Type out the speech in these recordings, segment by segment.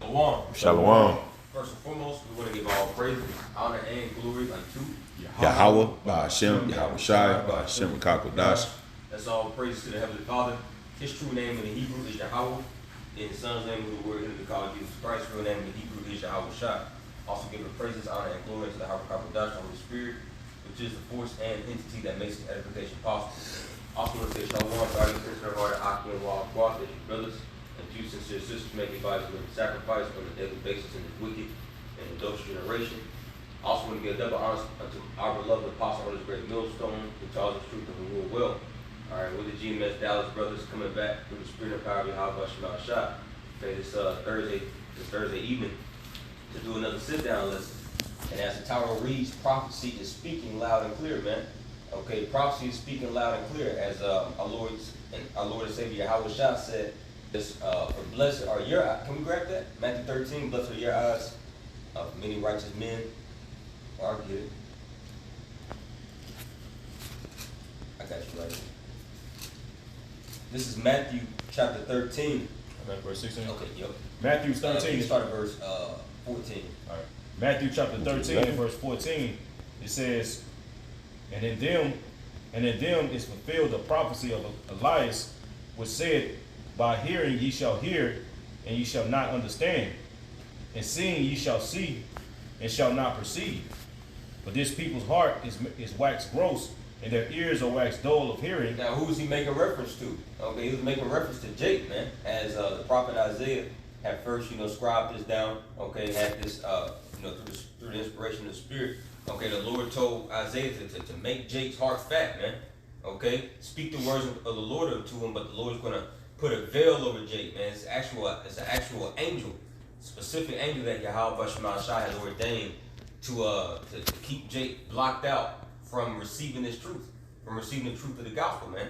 Shalom. Shalom. First and foremost, we want to give all praise, honor, and glory unto Yahweh, Ba'ashem, Yahweh Shai, Ba'ashem, Kakodash. That's all praise to the Heavenly Father. His true name in the Hebrew is Yahweh. In His Son's name, we were in the call Jesus Christ. Real name in the Hebrew is Yahweh Shai. Also giving praises, honor, and glory to the Yahweh Kakodash, Holy Spirit, which is the force and entity that makes the edification possible. Also want to say Shalom to our sincere hearted Aki and Wild Cross, brothers, and you sincere sisters making bodies with sacrifice on a daily basis in this wicked and adulterous generation. Also want to give double honor unto our beloved apostle on this great millstone, who tells us truth and who rule well. All right, with the GMS Dallas brothers coming back through the spirit and power of Yahweh Shemal Shah. Okay, this Thursday evening to do another sit-down lesson. And as the tower reads, prophecy is speaking loud and clear, man. Okay, prophecy is speaking loud and clear, as our Lord and Savior Yahweh Shah said. This for blessed are your eyes. Can we grab that? Matthew 13, blessed are your eyes of many righteous men. I'll get it. I got you right here. This is Matthew chapter 13. Verse 16? Okay, yep. Matthew 13. You start at verse 14. All right. Matthew chapter 13, verse 14, it says, And in them is fulfilled the prophecy of Elias, which said, By hearing ye shall hear, and ye shall not understand, and seeing ye shall see, and shall not perceive. But this people's heart is waxed gross, and their ears are waxed dull of hearing. Now, who is he making reference to? Okay, he was making reference to Jake, man, as the prophet Isaiah had first, scribed this down. Okay, had this, through the inspiration of the Spirit. Okay, the Lord told Isaiah to make Jake's heart fat, man. Okay, speak the words of the Lord unto him, but the Lord is going to put a veil over Jake, man. It's an actual angel, specific angel that Yahweh Shemal Shai has ordained to keep Jake blocked out from receiving this truth, from receiving the truth of the gospel, man.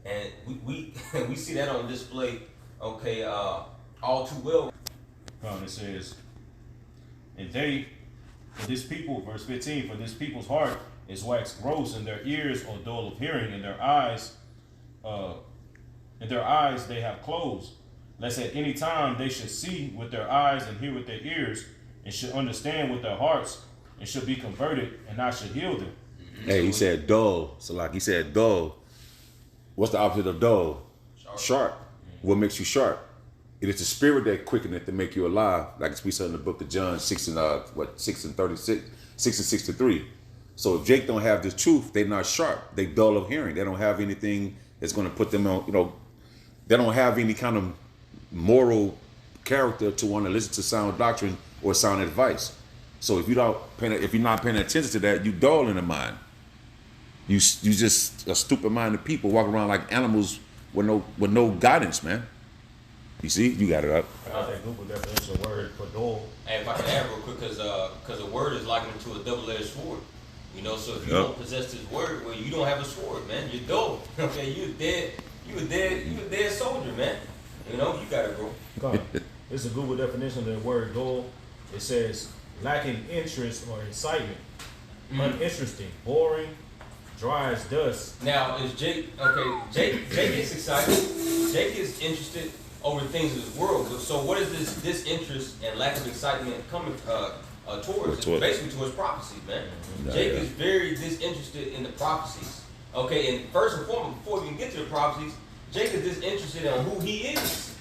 And we we see that on display, okay, all too well. It says, and they, for this people, verse 15, for this people's heart is waxed gross, and their ears are dull of hearing, and their eyes they have closed, lest at any time they should see with their eyes and hear with their ears, and should understand with their hearts, and should be converted, and I should heal them. Hey, he said dull. So like he said dull. What's the opposite of dull? Sharp. What makes you sharp? It is the spirit that quickeneth to make you alive. Like we said in the book of John 6 and 36, 6 and 63. So if Jake don't have this truth, they're not sharp. They dull of hearing. They don't have anything that's going to put them on, they don't have any kind of moral character to want to listen to sound doctrine or sound advice. So if you're not paying attention to that, you dull in the mind. You just a stupid-minded people walking around like animals with no guidance, man. You see, you got it up. I got that Google definition word for dull. And if I can add real quick, because a word is likened to a double-edged sword. So if you don't possess this word, well, you don't have a sword, man. You're dull. Okay, you a dead soldier, man. You got it, bro. This is a Google definition of the word dull. It says lacking interest or excitement, uninteresting, boring, dry as dust. Now, is Jake, okay, Jake is excited. Jake is interested over things of this world. So what is this disinterest and lack of excitement coming towards? It's basically towards prophecies, man. Jake is very disinterested in the prophecies. Okay, and first and foremost, before we can get to the prophecies, Jake is disinterested in who he is.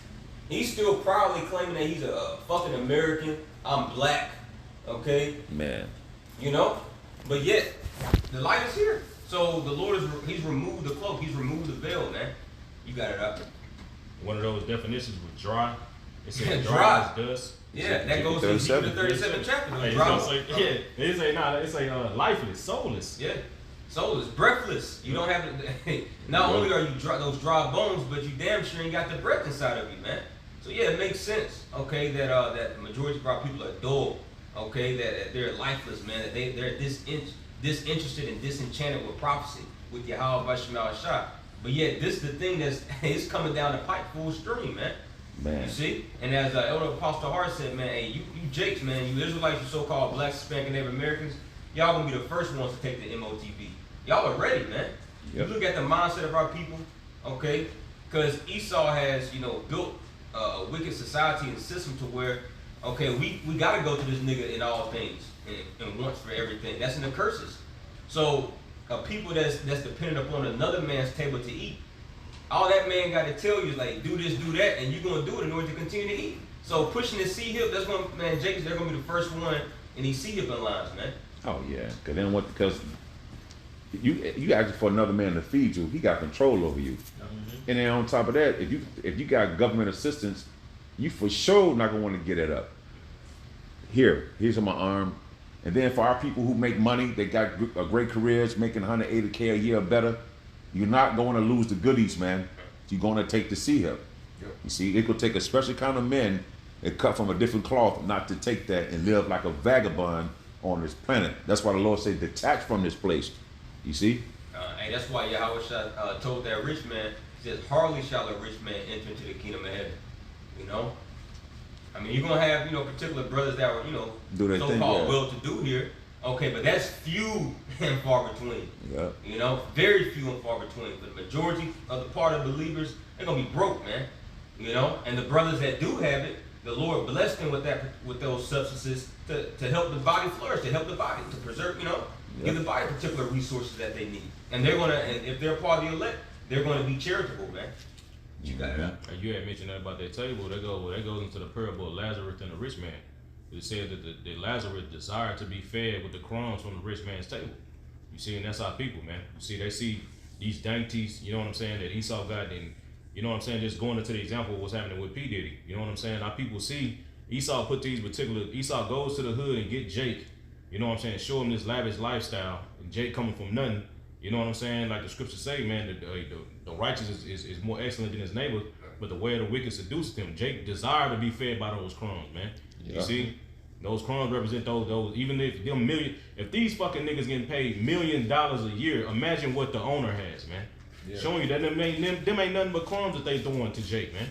He's still proudly claiming that he's a fucking American. I'm black. Okay? Man. But yet, the light is here. So the Lord he's removed the cloak. He's removed the veil, man. You got it up. One of those definitions was dry. It said dry as dust. Yeah, that goes to the 37th chapter. It's lifeless, soulless. Yeah. Soulless, breathless. You don't have to. Not only are you those dry bones, but you damn sure ain't got the breath inside of you, man. So yeah, it makes sense. Okay, that the majority of our people are dull. Okay, that they're lifeless, man. That they're disinterested and disenchanted with prophecy, with Yahweh Shemal Shah. But yet, this is the thing it's coming down the pipe full stream, man. You see? And as Elder Apostle Hart said, man, hey, you Jakes, man, you Israelites, you so-called blacks, Hispanic, and Native Americans, y'all gonna be the first ones to take the MOTB. Y'all are ready, man. Yep. You look at the mindset of our people, okay? Because Esau has, built a wicked society and system to where Okay, we gotta go to this nigga in all things and once for everything. That's in the curses. So people that's dependent upon another man's table to eat, all that man got to tell you is like, do this, do that, and you're gonna do it in order to continue to eat. So pushing the C-hip, that's when, man, Jacobs, they're gonna be the first one in these C-hip lines, man. Oh yeah, because you asking for another man to feed you, he got control over you. And then on top of that, if you got government assistance, you for sure not gonna want to get it up. Here's on my arm. And then for our people who make money, they got great careers, making $180K a year or better, you're not going to lose the goodies, man. You're going to take the C-hip. Yep. You see, it could take a special kind of men that cut from a different cloth not to take that and live like a vagabond on this planet. That's why the Lord said, detach from this place. You see? And that's why Yahweh told that rich man, he says, hardly shall a rich man enter into the kingdom of heaven. You know? I mean, you're going to have, particular brothers that are, so-called well-to-do here. Okay, but that's few and far between. Yeah. Very few and far between. But the majority of the part of believers, they're going to be broke, man. And the brothers that do have it, the Lord blessed them with those substances to help the body flourish, to help the body, to preserve, give the body particular resources that they need. And they're going to, and if they're part of the elect, they're going to be charitable, man. You got it. You had mentioned that about that table. That goes into the parable of Lazarus and the rich man. It said that the Lazarus desired to be fed with the crumbs from the rich man's table. You see, and that's our people, man. You see, they see these dainties, you know what I'm saying, that Esau got, and you know what I'm saying, just going into the example of what's happening with P. Diddy. You know what I'm saying? Our people see Esau Esau goes to the hood and get Jake, you know what I'm saying, show him this lavish lifestyle, and Jake coming from nothing. You know what I'm saying? Like the scriptures say, man, the righteous is more excellent than his neighbor, but the way of the wicked seduces him. Jake desired to be fed by those crumbs, man. Yeah. You see? Those crumbs represent those, even if these fucking niggas getting paid $1 million a year, imagine what the owner has, man. Yeah. Showing you that them ain't nothing but crumbs that they throwing to Jake, man.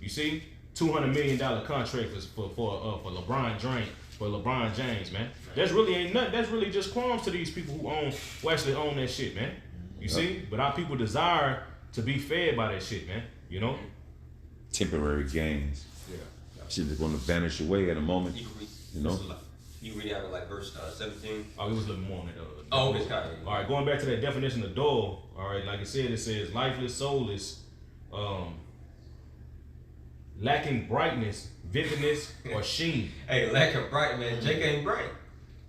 You see? $200 million contract for LeBron James, man. That's really ain't nothing. That's really just crumbs to these people who actually own that shit, man. You see? But our people desire to be fed by that shit, man. Temporary gains. Yeah. Shit is going to vanish away at a moment. You read out of like verse 17. Oh, it was a little more on it. Oh, it's kind of. All right, going back to that definition of dull. All right, like it says lifeless, soulless, lacking brightness, vividness, or sheen. Hey, lacking bright, man. Jake ain't bright.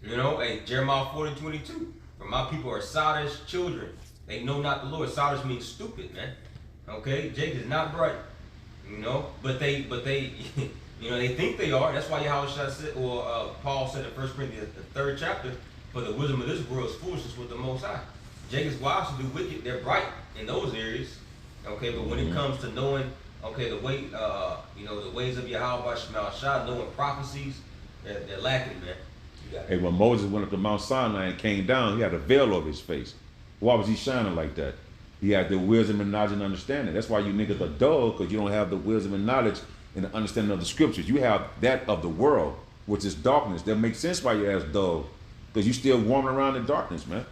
Hey, Jeremiah 40:22. For my people are sottish children. They know not the Lord. Sottish means stupid, man. Okay, Jake is not bright. But they they think they are. That's why Yahweh said, or Paul said in 1 Corinthians, the 3rd chapter, for the wisdom of this world is foolishness with the Most High. Jacob's wives who do wicked, they're bright in those areas. Okay, but when it comes to knowing, the way, the ways of Yahweh by Shemal Shah, knowing prophecies, they're lacking, man. Hey, when Moses went up to Mount Sinai and came down, he had a veil over his face. Why was he shining like that? He had the wisdom and knowledge and understanding. That's why you niggas are dull, because you don't have the wisdom and knowledge and the understanding of the scriptures. You have that of the world, which is darkness. That makes sense why your ass dull, because you still warming around in darkness, man.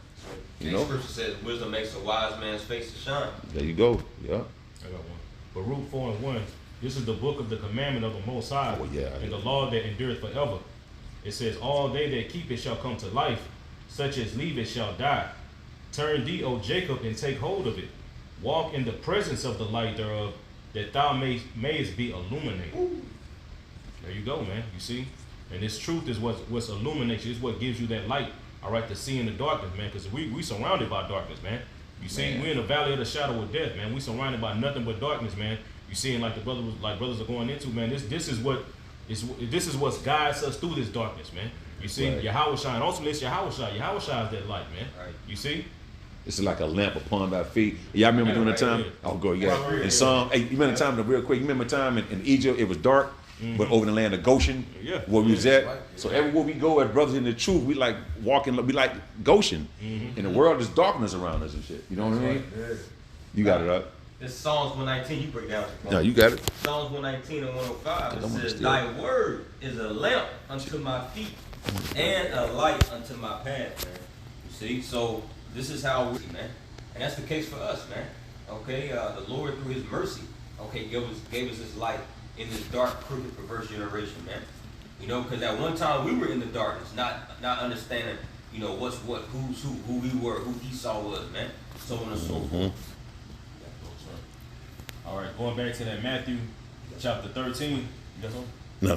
The scripture says wisdom makes a wise man's face to shine. There you go. Yeah. I got one. Baruch 4:1. This is the book of the commandment of the Most High, and the law that endureth forever. It says, all they that keep it shall come to life, such as leave it shall die. Turn thee, O Jacob, and take hold of it. Walk in the presence of the light thereof, that thou mayest be illuminated. Ooh. There you go, man. You see? And this truth is what's illuminates you. It's what gives you that light, all right, to see in the darkness, man, because we surrounded by darkness, man. You see, we're in the valley of the shadow of death, man. We surrounded by nothing but darkness, man. You see, and like brothers are going into, man, this is what guides us through this darkness, man. You see, right. Yahweh shine. Ultimately, it's Yahweh shine. Yahweh shines that light, man. Right. You see? It's like a lamp upon thy feet. Y'all remember during the time? Oh, go, yeah. In Psalm, hey, you remember the time, real quick, you remember the time in Egypt, it was dark, but over in the land of Goshen, where we was at. Right. So everywhere we go as brothers in the truth, we like walking, we like Goshen. In the world, there's darkness around us and shit. You know what I mean? Yeah. You got it up. This Psalms 119, you break down. No, you got it. Psalms 119 and 105, it says, thy word is a lamp unto my feet and a light unto my path, man. You see? So this is how we, man. And that's the case for us, man. Okay, the Lord through his mercy, okay, gave us this light in this dark, crooked, perverse generation, man. You know, because at one time we were in the darkness, not understanding, you know, what's what, who's who we were, who Esau was, man. So on and so forth. All right, going back to that Matthew chapter 13. You got something? No.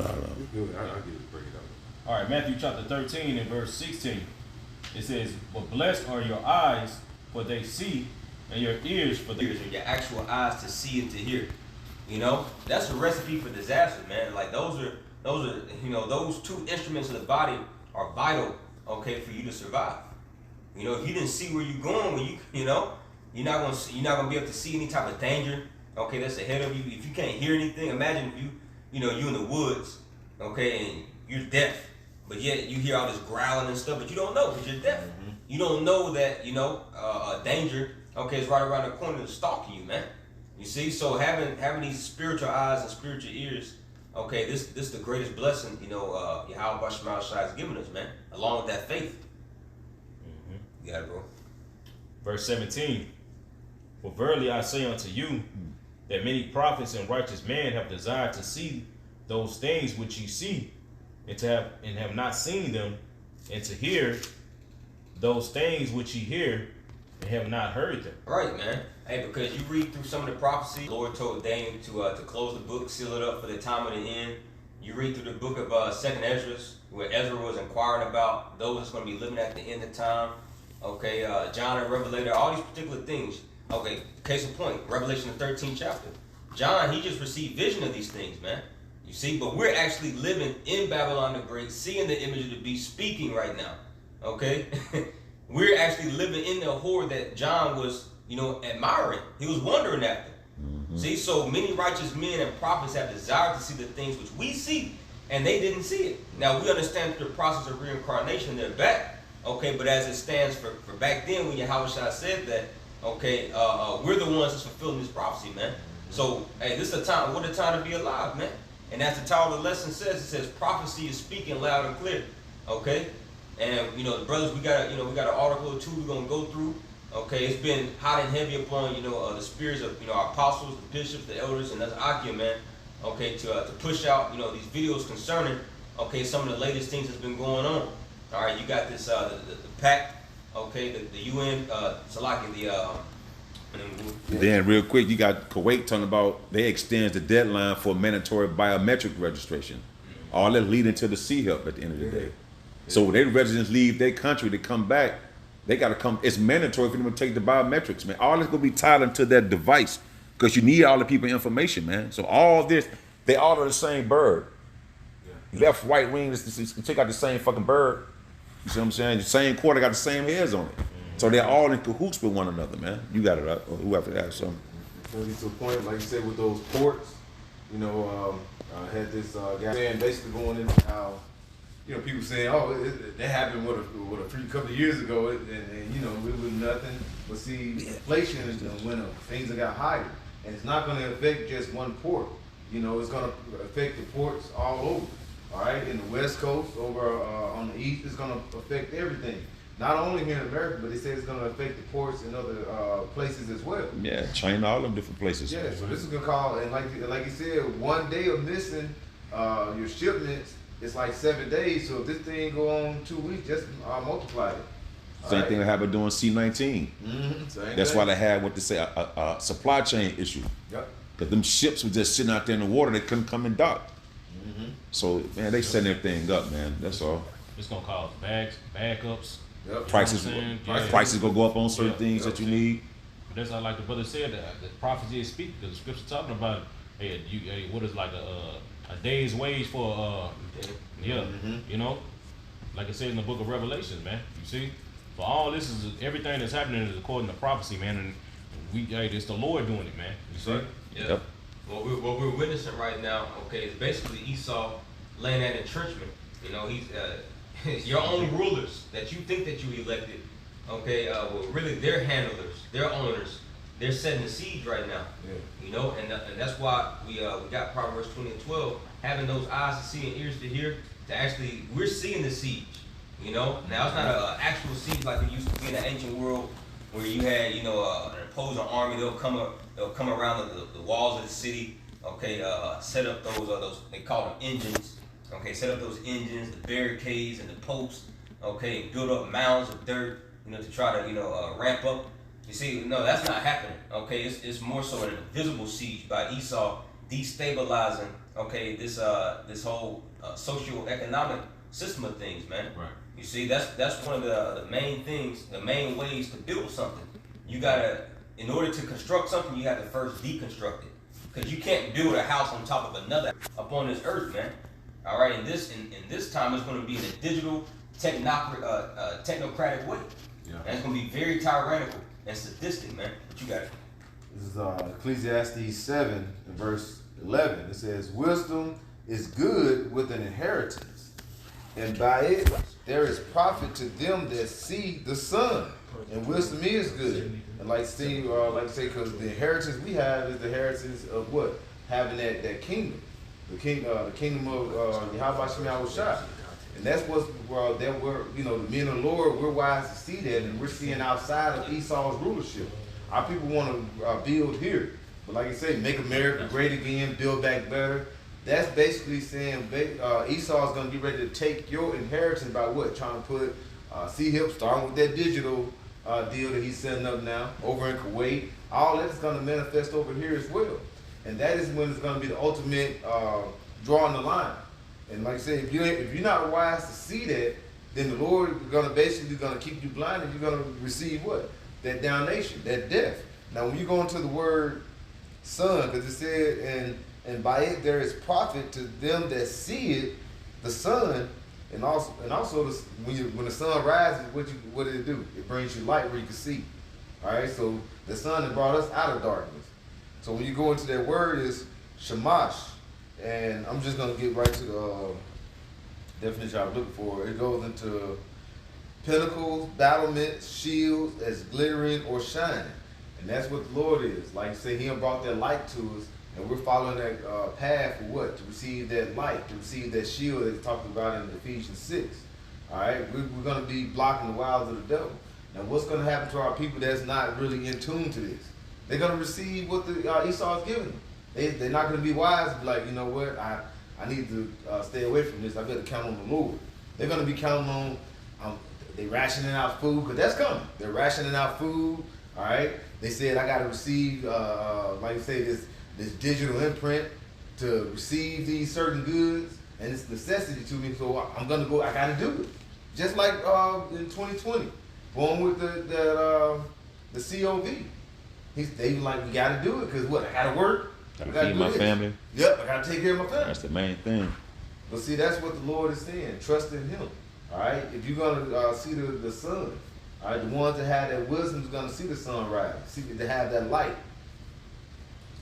Good. I'll get it, break it up. All right, Matthew chapter 13 and verse 16. It says, "But blessed are your eyes, for they see, and your ears, for they..." Ears and your actual eyes to see and to hear. You know, that's a recipe for disaster, man. Like those are, you know, those two instruments of the body are vital, okay, for you to survive. You know, if you didn't see where you're going, you know, you're not gonna be able to see any type of danger, okay, that's ahead of you. If you can't hear anything, imagine if you in the woods, okay, and you're deaf, but yet you hear all this growling and stuff, but you don't know because you're deaf. Mm-hmm. You don't know that, you know, danger, okay, is right around the corner and stalking you, man. You see, so having these spiritual eyes and spiritual ears, okay, this is the greatest blessing, you know, Yahweh Bashmal Shai has given us, man, along with that faith. Mm-hmm. You got it, bro. Verse 17. "For verily I say unto you, that many prophets and righteous men have desired to see those things which ye see, and have not seen them, and to hear those things which ye hear, and have not heard them." Right, man. Hey, because you read through some of the prophecy, the Lord told Daniel to close the book, seal it up for the time of the end. You read through the book of 2nd Ezra, where Ezra was inquiring about those that's going to be living at the end of time. Okay, John and Revelator, all these particular things. Okay, case in point, Revelation the 13th chapter. John, he just received vision of these things, man. You see, but we're actually living in Babylon the Great, seeing the image of the beast, speaking right now. Okay, we're actually living in the horde that John was, you know, admiring. He was wondering after. Mm-hmm. See, so many righteous men and prophets have desired to see the things which we see, and they didn't see it. Now we understand through the process of reincarnation, they're back. Okay, but as it stands for back then, when Yahweh Shai said that, okay, we're the ones that's fulfilling this prophecy, man. So, hey, this is a time. What a time to be alive, man. And as the title of the lesson says, it says prophecy is speaking loud and clear. Okay, and you know, the brothers, we got an article or two we're gonna go through. Okay, it's been hot and heavy upon, you know, the spirits of, you know, our apostles, the bishops, the elders, and that's Akia, man. Okay, to push out, you know, these videos concerning, okay, some of the latest things that's been going on. All right, you got this the pact, okay, the UN, Salaki, Then real quick, you got Kuwait talking about they extends the deadline for mandatory biometric registration. All that leading to the sea help at the end of the day. So when their residents leave their country to come back, they got to come. It's mandatory for them to take the biometrics, man. All this going to be tied into that device because you need all the people information, man. So all this, they all are the same bird. Left, right wing, check out the same fucking bird. You see what I'm saying? The same quarter got the same hairs on it. So they're all in cahoots with one another, man. You got it up, or whoever has something. When we get to a point, like you said, with those ports, you know, I had this guy saying, basically going into how, you know, people saying, oh, that happened a couple of years ago, and you know, it was nothing. But see, inflation is when things have got higher, and it's not going to affect just one port. You know, it's going to affect the ports all over. All right, in the West Coast, over on the East, it's going to affect everything. Not only here in America, but they say it's going to affect the ports in other places as well. Yeah, China, all them different places. Yeah, so this is going to call, and like you said, 1 day of missing your shipments, it's like 7 days. So if this thing go on 2 weeks, just multiply it. Same thing that happened during C-19. Mm-hmm. That's why they had what they say a supply chain issue. Yep. Because them ships were just sitting out there in the water, they couldn't come and dock. Mm-hmm. So man, they setting everything up, man. That's all. It's gonna cause backups. Yep. Prices gonna go up on certain things that you need. But that's like the brother said, that the prophecy is speaking, because the scripture talking about, hey, what is like a day's wage for you know, like it says in the book of Revelation, man. You see, for all this is everything that's happening is according to prophecy, man, and it's the Lord doing it, man. You see? Yeah. Yep. What we're witnessing right now, okay, is basically Esau laying that entrenchment. You know, he's your own rulers that you think that you elected, okay, well, really they're handlers, they're owners, they're setting the siege right now. Yeah. You know, and that's why we got Proverbs 20:12, having those eyes to see and ears to hear, to actually, we're seeing the siege. You know, now it's not an actual siege like it used to be in the ancient world, where you had, you know, an opposing army. They'll come around the walls of the city. Okay, set up those they call them engines. Okay, set up those engines, the barricades, and the posts. Okay, and build up mounds of dirt. To try to ramp up. You see, no, that's not happening. Okay, it's more so an invisible siege by Esau destabilizing. Okay, this whole socio-economic system of things, man. Right. You see, that's one of the main things, the main ways to build something. You gotta, in order to construct something, you have to first deconstruct it, because you can't build a house on top of another upon this earth, man. All right, and this time it's going to be in a digital, technocratic way. Yeah. And it's going to be very tyrannical and sadistic, man. But you got it. This is Ecclesiastes 7 and verse 11. It says, wisdom is good with an inheritance, and by it there is profit to them that see the sun. And wisdom is good. And like say, because the inheritance we have is the inheritance of what? Having that kingdom. The kingdom of Yahweh Shem Yahushua. And that's what's that we're, the men of the Lord, we're wise to see that, and we're seeing outside of Esau's rulership. Our people want to build here. But like you say, make America great again, build back better. That's basically saying Esau's going to be ready to take your inheritance by what? Trying to put C-HIP, starting with that digital deal that he's setting up now over in Kuwait. All that is going to manifest over here as well. And that is when it's going to be the ultimate drawing the line. And like I said, if you're not wise to see that, then the Lord is going to basically keep you blind, and you're going to receive what? That damnation, that death. Now, when you go into the word sun, because it said, and by it there is profit to them that see it, the sun, and also when the sun rises, what did it do? It brings you light where you can see. All right, so the sun has brought us out of darkness. So when you go into that word is shamash, and I'm just gonna get right to the definition I was looking for. It goes into pinnacles, battlements, shields as glittering or shining, and that's what the Lord is. Like I say, He brought that light to us, and we're following that path for what? To receive that light, to receive that shield that He talked about in Ephesians 6. All right, we're gonna be blocking the wiles of the devil. Now, what's gonna happen to our people that's not really in tune to this? They're gonna receive what the Esau is giving them. They're not going to be wise, be like, you know what, I need to stay away from this. I better count on the Lord. They're going to be counting on, they rationing out food, because that's coming. They're rationing out food, all right? They said, I got to receive, like you say, this digital imprint to receive these certain goods, and it's necessity to me, so I'm going to go, I got to do it. Just like in 2020, going with the COV. They like, we got to do it, because what, I got to work. Gotta feed my family. Yep, I gotta take care of my family. That's the main thing. But see, that's what the Lord is saying. Trust in Him. All right. If you're gonna see the sun, all right, the ones that have that wisdom is gonna see the sun rise. See, to have that light.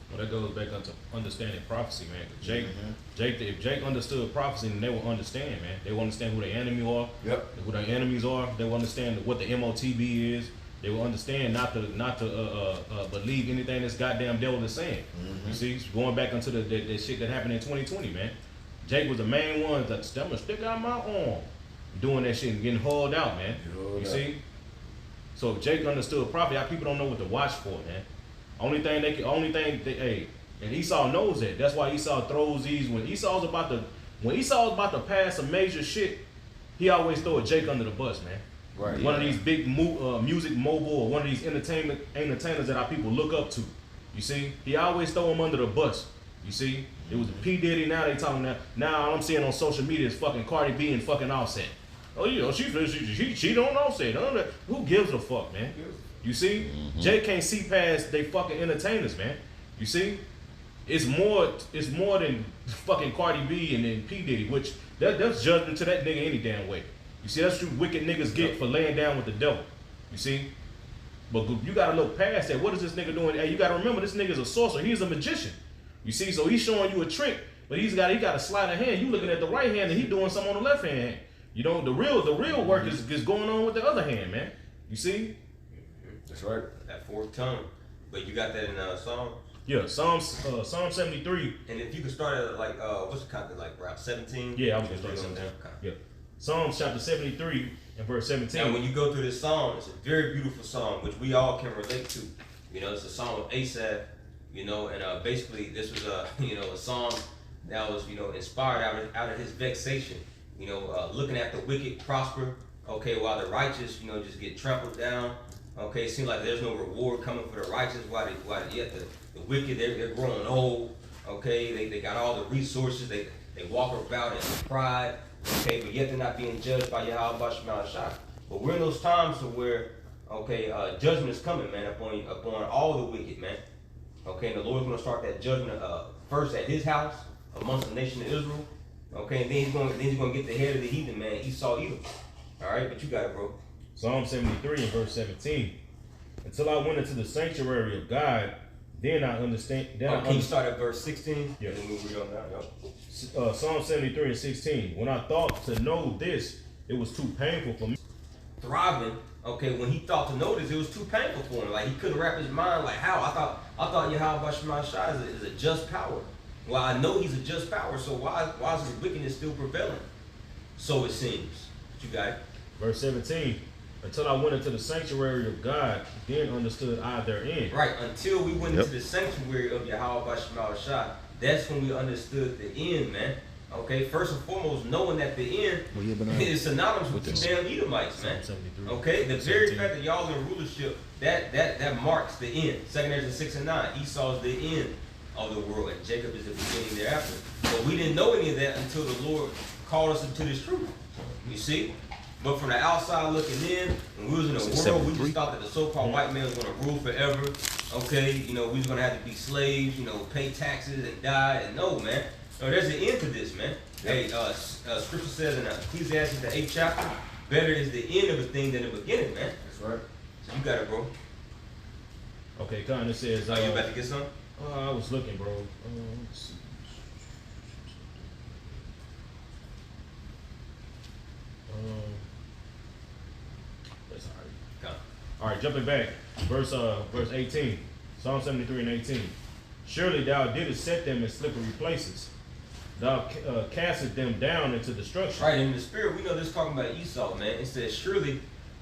Well, that goes back into understanding prophecy, man. If Jake understood prophecy, then they will understand, man. They will understand who their enemy are. Yep. Who their enemies are. They will understand what the MOTB is. They will understand not to believe anything this goddamn devil is saying. You see, going back into the shit that happened in 2020, man. Jake was the main one that's gonna stick out my arm, doing that shit and getting hauled out, man. You see. So if Jake understood properly, our people don't know what to watch for, man. Only thing and Esau knows that. That's why Esau throws these when Esau's about to pass some major shit. He always throw a Jake under the bus, man. Right. One of these big music mogul or one of these entertainers that our people look up to. You see, he always throw them under the bus. You see, it was P Diddy. Now they talking now all I'm seeing on social media is fucking Cardi B and fucking Offset. Oh, she don't Offset. Who gives a fuck, man? You see, Jay can't see past they fucking entertainers, man. You see, it's more than fucking Cardi B and then P Diddy, which that's judgment to that nigga any damn way. You see, that's what you wicked niggas get for laying down with the devil. You see? But you gotta look past that. What is this nigga doing? Hey, you gotta remember this nigga's a sorcerer. He's a magician. You see? So he's showing you a trick, but he got a sleight of hand. You looking at the right hand and he doing something on the left hand. You know, the real work is going on with the other hand, man. You see? That's right. That fourth tongue. But you got that in Psalms? Yeah, Psalm 73. And if you could start at like, what's the content, like around 17? Yeah, I was gonna start something down. Yeah. Psalms chapter 73 and verse 17. And when you go through this psalm, it's a very beautiful psalm, which we all can relate to. You know, it's a psalm of Asaph, you know, and basically this was a, a psalm that was, inspired out of his vexation. Looking at the wicked prosper, okay, while the righteous, just get trampled down. Okay, it seems like there's no reward coming for the righteous, while yet the wicked, they're growing old. Okay, they got all the resources, they walk about in pride. Okay, but yet they're not being judged by Yahweh Shema Shah. But we're in those times to where, judgment is coming, man, upon all the wicked, man. Okay, and the Lord's going to start that judgment first at his house amongst the nation of Israel. Okay, and then he's going to get the head of the heathen, man, Esau Edom. All right, but you got it, bro. Psalm 73 and verse 17. Until I went into the sanctuary of God, then I understand. Can you start at verse 16? Yeah. And then we'll read on down. Yep. Psalm 73 and 16. When I thought to know this, it was too painful for me. Thriving. Okay, when he thought to know this, it was too painful for him. Like he couldn't wrap his mind. Like how? I thought Yahweh Shema Shah is a just power. Well, I know he's a just power. So why is his wickedness still prevailing? So it seems. But you got it. Verse 17. Until I went into the sanctuary of God, then understood I therein. Right, until we went into the sanctuary of Yahweh Shema Shah, that's when we understood the end, man. Okay, first and foremost, knowing that the end is synonymous with the damn Edomites, man. Okay, the very fact that y'all in rulership, that marks the end. 2 Ezra 6 and 9, Esau is the end of the world, and Jacob is the beginning thereafter. But we didn't know any of that until the Lord called us into this truth. You see? But from the outside looking in, when we was in the world, we just thought that the so-called white man was going to rule forever. Okay, we was going to have to be slaves, pay taxes and die. And no, man. No, there's an end to this, man. Hey, scripture says in Ecclesiastes, the 8th chapter, better is the end of a thing than the beginning, man. That's right. So you got it, bro. Okay, kind of says. Are you about to get some? I was looking, bro. Let's see. That's all right. Come. All right, jumping back, verse 18, Psalm 73 and 18. Surely thou didst set them in slippery places. Thou castest them down into destruction. Right, in the spirit, we know this is talking about Esau, man. It says, surely,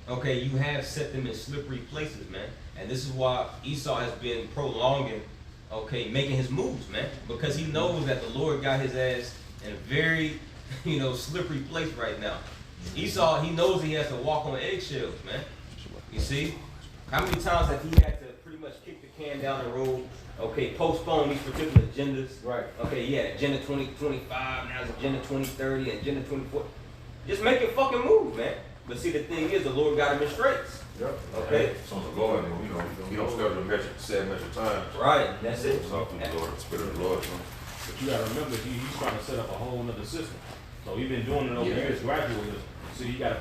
okay, you have set them in slippery places, man. And this is why Esau has been prolonging, okay, making his moves, man. Because he knows that the Lord got his ass in a very, slippery place right now. Esau, he knows he has to walk on eggshells, man. You see? How many times have he had to pretty much kick the can down the road, okay, postpone these particular agendas? Right. Okay, yeah, Agenda 2025, now it's Agenda 2030, Agenda 24. Just make your fucking move, man. But see, the thing is, the Lord got him in straits. Yep. Okay? So the Lord, you don't schedule set measure time. Right, that's it. Talk to the Lord, the Spirit of the Lord. But you gotta remember, he's trying to set up a whole other system. So he's been doing it over years gradually. So you gotta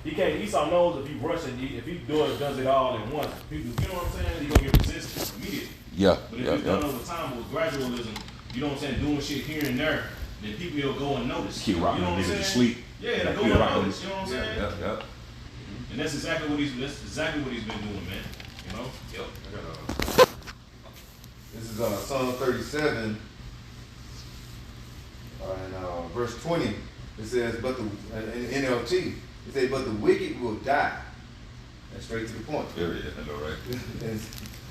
Esau knows if he rushes, if he does it all at once, people, you know what I'm saying? He's gonna get resistance immediately. Yeah. But if it's done over time with gradualism, you know what I'm saying, doing shit here and there, then people will go and notice. Keep rocking niggas to sleep. Yeah, they go and notice, you know what I'm saying? Yep. And that's exactly what he's been doing, man. Yep. This is Psalm 37, and verse 20. It says, but in NLT, it says, but the wicked will die. That's straight to the point. Period. I know, right?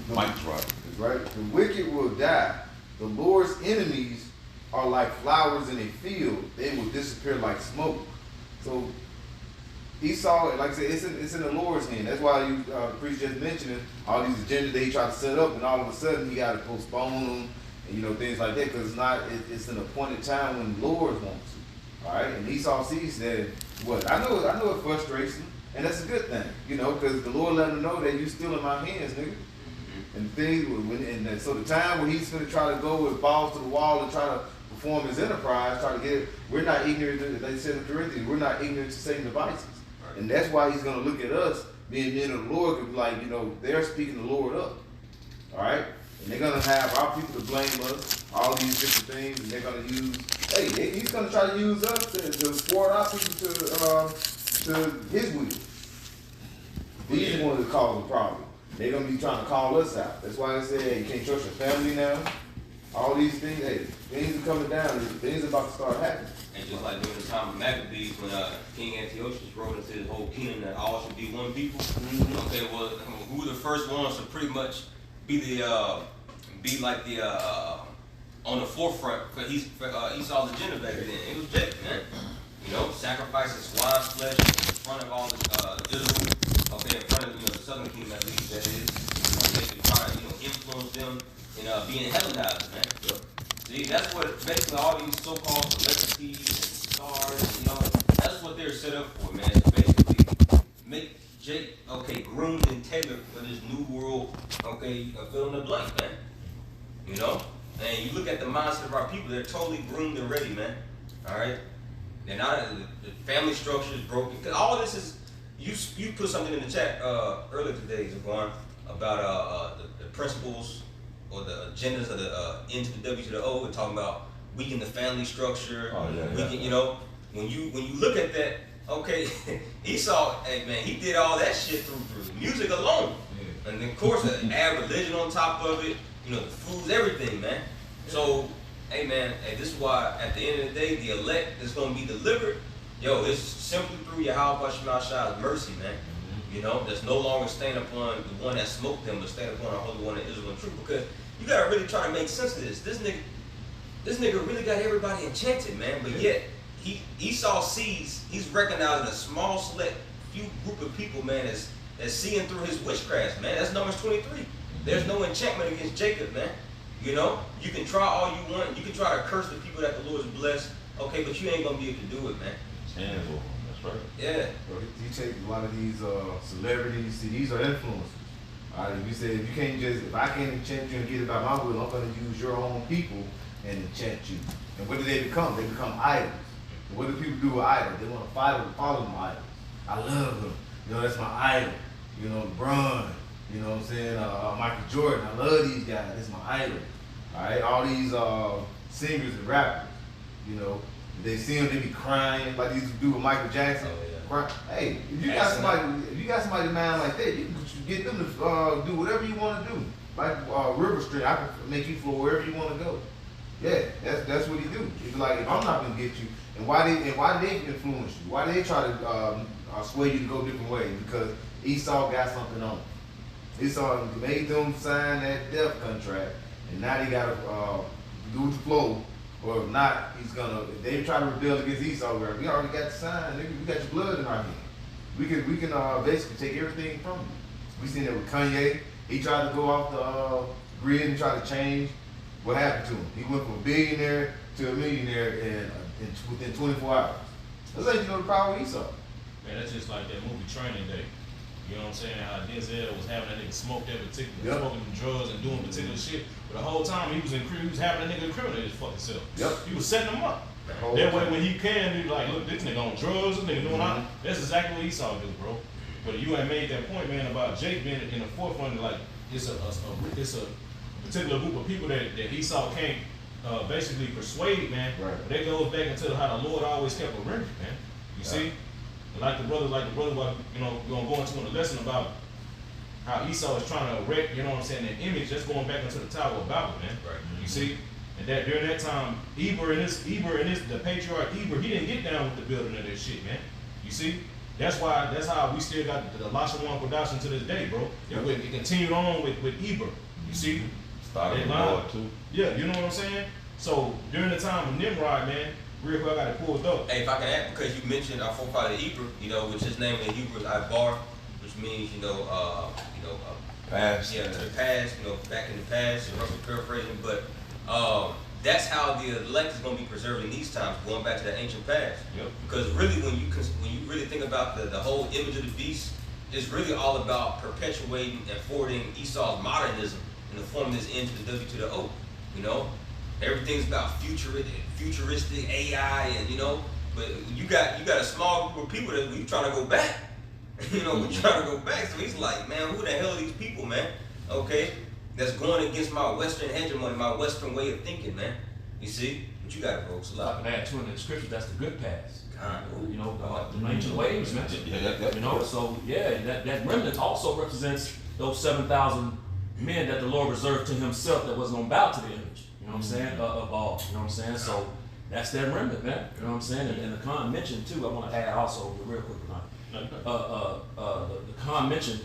Mike's right. That's right. The wicked will die. The Lord's enemies are like flowers in a field. They will disappear like smoke. So Esau, like I said, it's in the Lord's hand. That's why the priest just mentioned all these agendas that he tried to set up, and all of a sudden he got to postpone them, and things like that, because it's an appointed time when the Lord wants it. All right, and Esau sees that. What I know it frustrates him, and that's a good thing, because the Lord let him know that you still in my hands, nigga. And things, so the time when he's going to try to go with balls to the wall and try to perform his enterprise, try to get it, we're not ignorant. They said in Corinthians, we're not ignorant to Satan's devices, and that's why he's going to look at us being in the Lord, could be like, they're speaking the Lord up. All right. And they're going to have our people to blame us, all these different things, and they're going to use, he's going to try to use us to thwart our people to his will. These are the ones that cause the problem. They're going to be trying to call us out. That's why they say, you can't trust your family now. All these things, things are coming down. Things are about to start happening. And just like during the time of Maccabees, when King Antiochus wrote into his whole kingdom that all should be one people. Okay, well, who were the first ones to pretty much be like the on the forefront for Esau's agenda back then. It was Jacob, man. You know, sacrificing swine's flesh in front of all the Israel. Okay, in front of the southern kingdom at least that is. Okay, to try to influence them in being Hellenized, man. Yep. See, that's what basically all these so-called celebrities and stars, that's what they're set up for, man. To basically make Jake, groomed and tailored for this new world, fill in the blank, man. You know? And you look at the mindset of our people, they're totally groomed and ready, man. All right? They're not, the family structure is broken. Because all this is, you put something in the chat earlier today, Zaquan, about the principles or the agendas of the N to the W to the O. We're talking about weakening the family structure. Oh, yeah, When you look at that, Esau, hey man, he did all that shit through music alone. Yeah. And then of course add religion on top of it, the foods, everything, man. So, hey man, this is why at the end of the day, the elect is gonna be delivered. It's simply through Yahweh Shemashah's mercy, man. That's no longer staying upon the one that smoked them, but staying upon our Holy One of Israel and truth. Because you gotta really try to make sense of this. This nigga really got everybody enchanted, man. But yet Esau sees, he's recognizing a small select few group of people, man, that's seeing through his witchcraft, man. That's Numbers 23. There's no enchantment against Jacob, man. You can try all you want. You can try to curse the people that the Lord has blessed, but you ain't gonna be able to do it, man. That's right. Yeah. Bro, you take a lot of these celebrities, see, these are influencers. All right, if you say, if I can't enchant you and get it by my will, I'm going to use your own people and enchant you. And what do they become? They become idols. And what do people do with idols? They want to follow them idols. I love them. That's my idol. LeBron. You know what I'm saying? Michael Jordan. I love these guys. That's my idol. All right, all these singers and rappers. They see them, they be crying like they used to do with Michael Jackson. Oh, yeah. Hey, if you got somebody mind like that, you can get them to do whatever you want to do. Like River Street, I can make you flow wherever you want to go. Yeah, that's what he do. He's like, if I'm not gonna get you, and why did they influence you? Why did they try to sway you to go different ways? Because Esau got something on him. Esau made them sign that death contract, and now they gotta do the flow. Or if not, if they try to rebel against Esau, we already got the sign, nigga, we got your blood in our hand. We can basically take everything from you. We seen it with Kanye. He tried to go off the grid and try to change. What happened to him? He went from a billionaire to a millionaire within 24 hours. That's how the power of Esau. Man, that's just like that movie Training Day. You know what I'm saying? How Denzel was having that nigga smoke that particular, smoking them drugs and doing particular shit. But the whole time he was having that nigga incriminate his fucking self. Yep. He was setting him up. That way when he can, he like, look, this nigga on drugs, this nigga doing all. That's exactly what Esau do, bro. But you had made that point, man, about Jake being in the forefront. Like it's a particular group of people that Esau can't basically persuade, man. Right. But that goes back into how the Lord always kept a remnant, man. You see? And like the brother, we're gonna go into a lesson about how Esau is trying to erect, an image that's going back into the Tower of Babel, man. Right. You see? And that during that time, the patriarch Eber, he didn't get down with the building of this shit, man. You see? That's how we still got the Lashawan production to this day, bro. It continued on with Eber. You see? Started with Lord too. Yeah, you know what I'm saying? So during the time of Nimrod, man, real quick, I got it pulled up. Hey, if I can add, because you mentioned our forefather Eber, which his name in Hebrew is Ibar, which means, past. Yeah, to the past, back in the past, roughly paraphrasing, but that's how the elect is going to be preserved in these times, going back to the ancient past. Yep. Because really, when you really think about the whole image of the beast, it's really all about perpetuating and forwarding Esau's modernism in the form this N to the W to the O. Everything's about futuristic AI, and but you got a small group of people that we trying to go back. We trying to go back. So he's like, man, who the hell are these people, man? That's going against my Western hegemony, my Western way of thinking, man. You see? But you got it, folks. A I lot. can add to it in the scripture, that's the good past. Ooh. The ancient ways, man. So that remnant also represents those 7,000 men that the Lord reserved to himself that wasn't going to bow to the image. You know what I'm saying? Of all. You know what I'm saying? So that's that remnant, man. You know what I'm saying? And the Khan mentioned too, I want to add also real quick, the Khan mentioned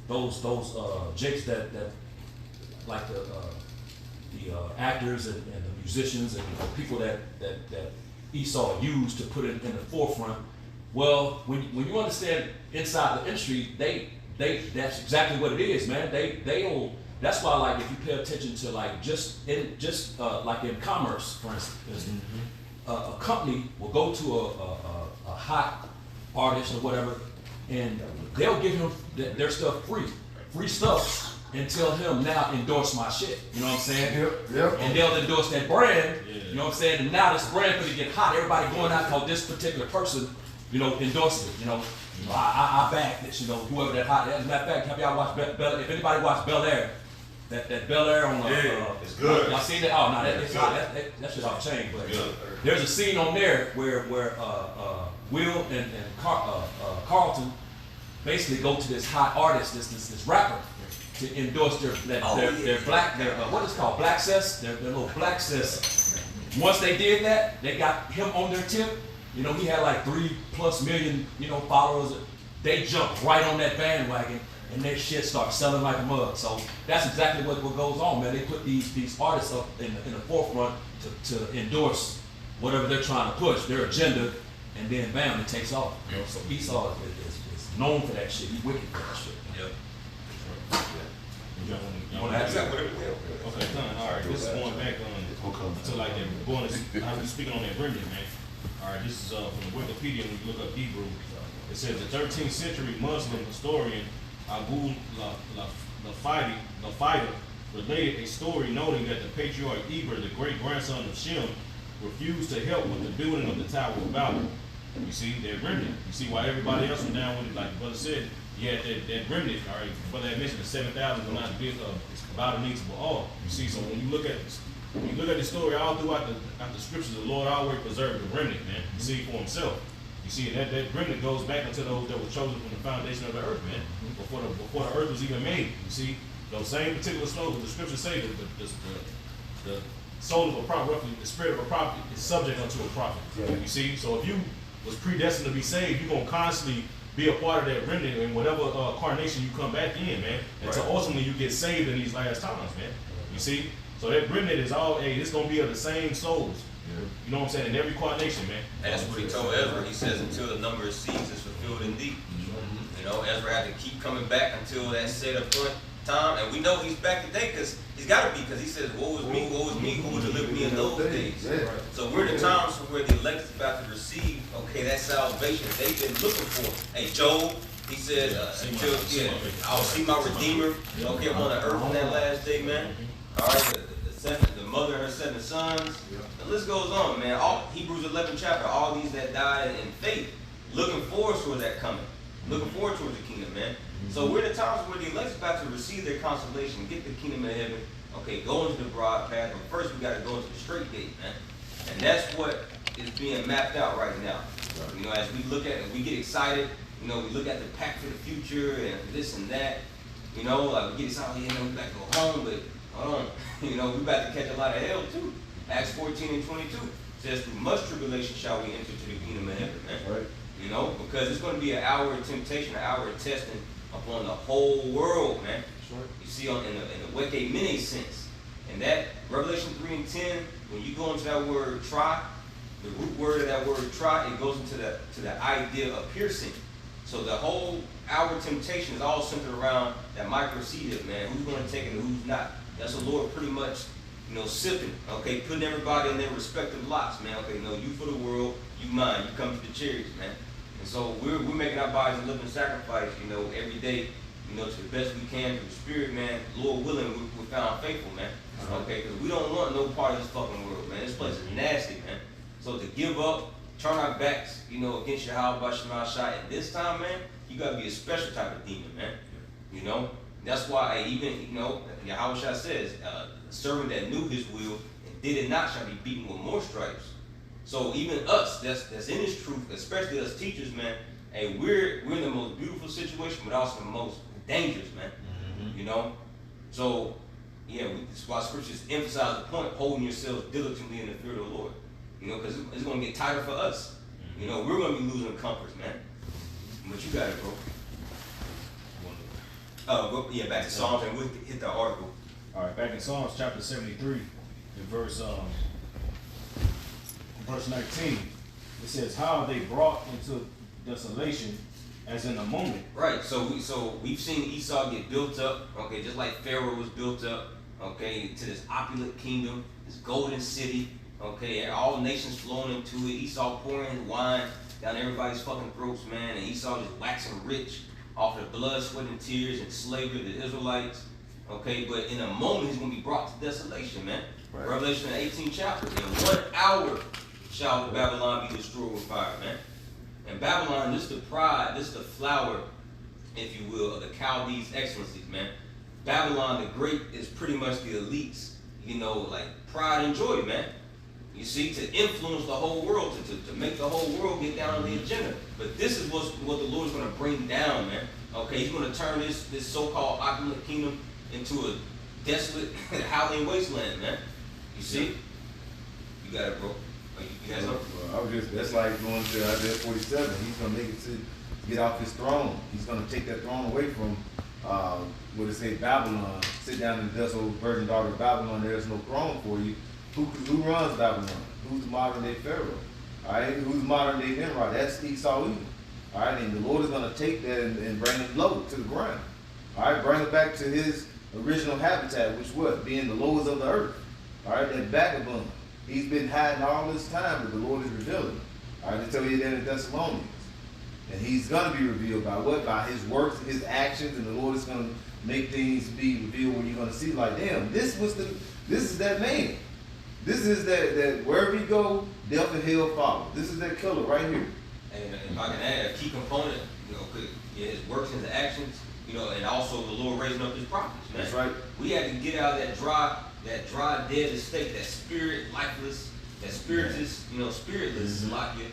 those Jakes that like actors and the musicians and the people that Esau used to put it in the forefront. Well, when you understand inside the industry, that's exactly what it is, man. They'll. That's why, like, if you pay attention to, like, like in commerce, for instance, a company will go to a hot artist or whatever, and they'll give him their stuff free stuff, and tell him, now endorse my shit. You know what I'm saying? Yep. And they'll endorse that brand. You know what I'm saying? And now this brand gonna get hot. Everybody going out because this particular person, endorses it. I back this. Whoever that hot. As a matter of fact, have y'all watched Bel Air? If anybody watched Bel Air, that Bel Air on it's good. Y'all seen that? Oh no, it's not. That shit off the chain. But there's a scene on there where Will and Carlton basically go to this hot artist, this rapper, to endorse their black, what is it called, Black Cess, their little Black Cess. Once they did that, they got him on their tip. He had like 3+ million, followers. They jumped right on that bandwagon, and their shit starts selling like a mug. So that's exactly what goes on, man. They put these artists up in the forefront to endorse whatever they're trying to push, their agenda, and then bam, it takes off. So Esau is known for that shit. He's wicked for that shit. Yep. You want to add something? Okay, done. All right, this is going back to like that. I was speaking on that remnant, man. All right, this is from the Wikipedia. When you look up Hebrew, it says the 13th century Muslim historian Abu Lafayda related a story noting that the patriarch Eber, the great grandson of Shem, refused to help with the building of the Tower of Babel. You see, that remnant. You see why everybody else was down with it, like the brother said. You had that remnant, all right. The brother had mentioned the 7,000 were not built Babel needs for all. You see, so when you look at the story all throughout the scriptures, the Lord always preserved the remnant, man. You see for himself. You see, that remnant goes back into those that were chosen from the foundation of the earth, man. Before the earth was even made. You see, those same particular slogans, the scriptures say that the soul of a prophet, roughly the spirit of a prophet, is subject unto a prophet. Yeah. You see, so if you was predestined to be saved, you're gonna constantly be a part of that remnant in whatever incarnation you come back in, man. Until ultimately you get saved in these last times, man. You see? So that remnant is all, it's gonna be of the same souls. Yeah. You know what I'm saying? In every incarnation, man. And that's what he told Ezra. He says, until the number of seeds is fulfilled in thee. Ezra had to keep coming back until that set appointed time. And we know he's back today because he's got to be, because he says, woe is me, who will deliver me in those days. Yeah. So we're in the times where the elect is about to receive, that salvation they've been looking for. Hey, Job, he said, I'll see my Redeemer, on the earth on that last day, man. All right, the mother and her 7 sons. The list goes on, man. All Hebrews 11 chapter, all these that died in faith, looking forward towards that coming. Looking forward towards the kingdom, man. So we're in the times where the elect's about to receive their consolation, get the kingdom of heaven. Go into the broad path, but first we got to go into the straight gate, man. And that's what is being mapped out right now. As we look at it, we get excited. We look at the pact for the future and this and that. We get excited. We got to go home, but hold on. We about to catch a lot of hell too. Acts 14 and 22 says, through much tribulation shall we enter to the kingdom of heaven, man. Right. Because it's going to be an hour of temptation, an hour of testing upon the whole world, man. Sure. You see, in the Weke Mene sense. And that, Revelation 3 and 10, when you go into that word try, the root word of that word try, it goes into the idea of piercing. So the whole hour of temptation is all centered around that microsedia, man. Who's going to take it and who's not. That's the Lord pretty much, sifting, putting everybody in their respective lots, man. You for the world, you mine, you come to the chariots, man. And so we're making our bodies a living sacrifice, every day, to the best we can through the Spirit, man. Lord willing, we're found faithful, man. Because we don't want no part of this fucking world, man. This place is nasty, man. So to give up, turn our backs, against Yahweh Shema Shai at this time, man, you gotta be a special type of demon, man. That's why even, Yahweh Shai says, a servant that knew his will and did it not shall be beaten with more stripes. So even us, that's in this truth, especially us teachers, man, we're in the most beautiful situation, but also the most dangerous, man. So that's why scriptures emphasize the point, holding yourselves diligently in the fear of the Lord. Because it's gonna get tighter for us. We're gonna be losing comforts, man. But you got it, bro. Back to Psalms, and we'll hit the article. All right, back in Psalms chapter 73, in verse 19, it says, "How are they brought into desolation, as in a moment?" Right. So we've seen Esau get built up. Okay, just like Pharaoh was built up. Okay, to this opulent kingdom, this golden city. Okay, and all nations flowing into it. Esau pouring wine down everybody's fucking throats, man. And Esau just waxing rich off the blood, sweat, and tears and slavery of the Israelites. Okay, but in a moment he's gonna be brought to desolation, man. Right. Revelation 18 chapter. In 1 hour shall the Babylon be destroyed with fire, man. And Babylon, this is the pride, this is the flower, if you will, of the Chaldees' excellencies, man. Babylon the Great is pretty much the elites, you know, like pride and joy, man. You see, to influence the whole world, to make the whole world get down on the agenda. But this is what the Lord is going to bring down, man. Okay, he's going to turn this so-called opulent kingdom into a desolate, howling wasteland, man. You see? You got it, bro. You got something? Well, I was just, that's like going to Isaiah 47. He's going to make it to get off his throne. He's going to take that throne away from, what it say, Babylon. Sit down in the dust, old virgin daughter of Babylon. There's no throne for you. Who runs Babylon? Who's the modern day Pharaoh? All right, who's modern day Nimrod? That's Esau Edom. All right, and the Lord is going to take that and bring it low to the ground. All right, bring it back to his original habitat, which was being the lowest of the earth. All right, that vagabond. He's been hiding all this time, but the Lord is revealing. All right, to tell you that in Thessalonians. And he's going to be revealed by what? By his works, his actions, and the Lord is going to make things be revealed where you're going to see like, damn, this is that man. This is that wherever he go, death and hell follow. This is that killer right here. And if I can add a key component, you know, his works and his actions, you know, and also the Lord raising up his prophets, man. That's right. We had to get out of that dry, dead state, that spirit lifeless, that spiritless, you know, spiritless,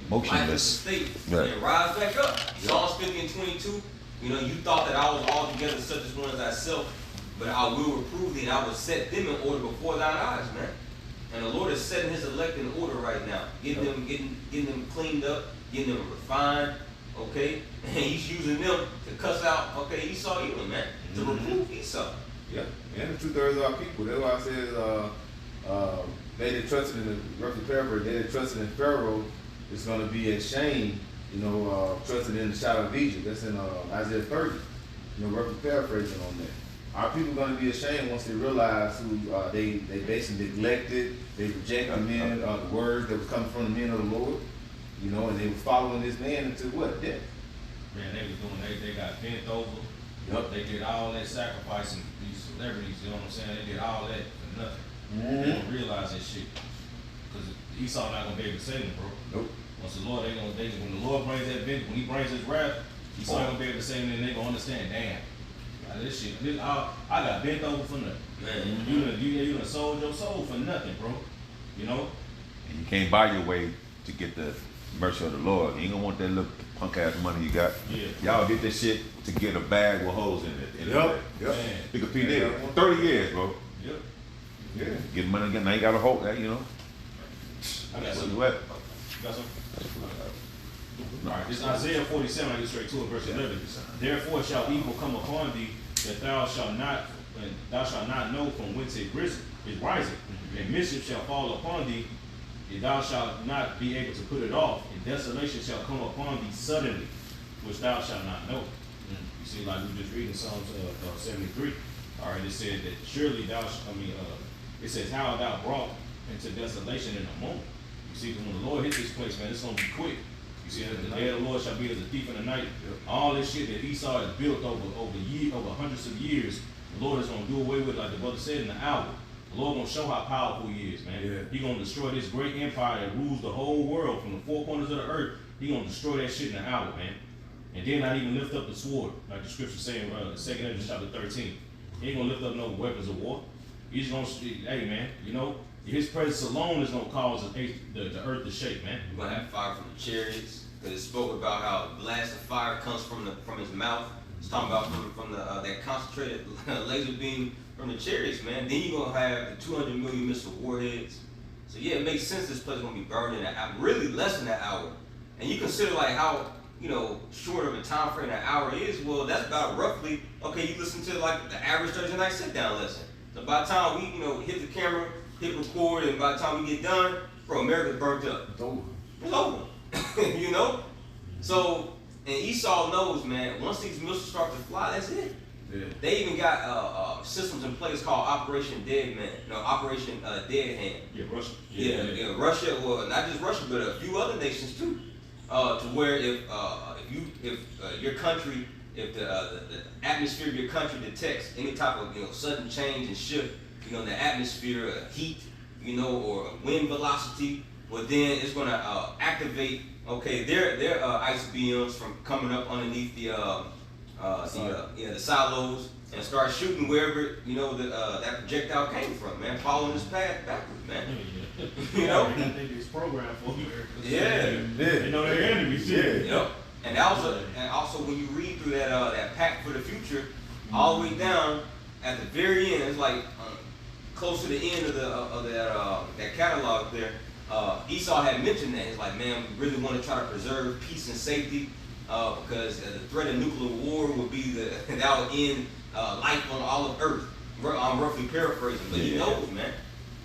Motionless. lifeless state, Right. and rise back up. Psalms 50 and 22, you know, you thought that I was altogether such as one as thyself, but I will reprove thee, and I will set them in order before thine eyes, man. And the Lord is setting his elect in order right now, getting them cleaned up, getting them refined, okay? And he's using them to cuss out, okay, Esau Edom, man, to reprove Esau. Yeah, and the 2/3 of our people. That's why I said they that trusted in the roughly paraphrase, they that trusted in Pharaoh is going to be ashamed, you know, trusted in the shadow of Egypt. That's in Isaiah 30. You know, roughly paraphrasing on that. Our people are going to be ashamed once they realize who they basically neglected, they rejected the men, the words that was coming from the men of the Lord, you know, and they were following this man into what? Death. Man, they was doing, they got bent over. Yep. They did all that sacrificing, these celebrities, you know what I'm saying? They did all that for nothing. They don't realize that shit. Because Esau not going to be able to save them, bro. Nope. Once the Lord, when the Lord brings that vengeance, when he brings his wrath, Esau ain't going to be able to save them, and they going to understand, damn. This shit, I got bent over for nothing. Man. You done sold your soul for nothing, bro. You know? And you can't buy your way to get the mercy of the Lord. You ain't gonna want that little punk ass money you got. Yeah. Y'all did this shit to get a bag with holes in it. Yep. Man. Pick a P did 30 years, bro. Yep. Yeah. Get money again. Now you got a hold that, you know. I got Where some. you at? You got some? All right, this is Isaiah 47, I get straight to it, verse 11. Therefore shall evil come upon thee, that thou shalt not know from whence it is rising. And mischief shall fall upon thee, and thou shalt not be able to put it off. And desolation shall come upon thee suddenly, which thou shalt not know. You see, like we just reading Psalms 73. All right, it said that surely it says how thou brought into desolation in a moment. You see, when the Lord hits this place, man, it's gonna be quick. You see, the day of the Lord shall be as a thief in the night. All this shit that Esau has built over hundreds of years, the Lord is gonna do away with, like the brother said, in an hour. The Lord gonna show how powerful he is, man. Yeah. He gonna destroy this great empire that rules the whole world from the four corners of the earth. He gonna destroy that shit in an hour, man. And then not even lift up the sword, like the scripture saying, 2 Ezra chapter 13. He ain't gonna lift up no weapons of war. He's gonna, hey man, you know, his presence alone is gonna cause the earth to shake, man. We're gonna have fire from the chariots, because it spoke about how a blast of fire comes from his mouth. It's talking about from that concentrated laser beam from the chariots, man. Then you're gonna have the 200 million missile warheads. So yeah, it makes sense this place is gonna be burned in really less than an hour. And you consider like how, you know, short of a time frame an hour is. Well, that's about roughly, okay, you listen to like the average Thursday night sit down lesson. So by the time we, hit the camera, hit record, and by the time we get done, bro, America's burnt up. It's over. It's over. So, and Esau knows, man, once these missiles start to fly, that's it. Yeah. They even got systems in place called Operation Dead Man, Operation Dead Hand. Yeah, Russia. Yeah, Russia, well, not just Russia, but a few other nations too. To where if your country, if the atmosphere of your country detects any type of sudden change and shift, in the atmosphere, heat, or wind velocity, well then it's gonna activate their ICBMs from coming up underneath the silos and start shooting wherever that projectile came from, man. Following this path backwards, man. I think it's programmed for America. Yeah. They know their enemies. Yep. And also when you read through that pact for the future, all the way down at the very end, it's like close to the end of that catalog there. Esau had mentioned that. It's like, man, we really want to try to preserve peace and safety because the threat of nuclear war would be that would end life on all of Earth. I'm roughly paraphrasing, but he knows, man.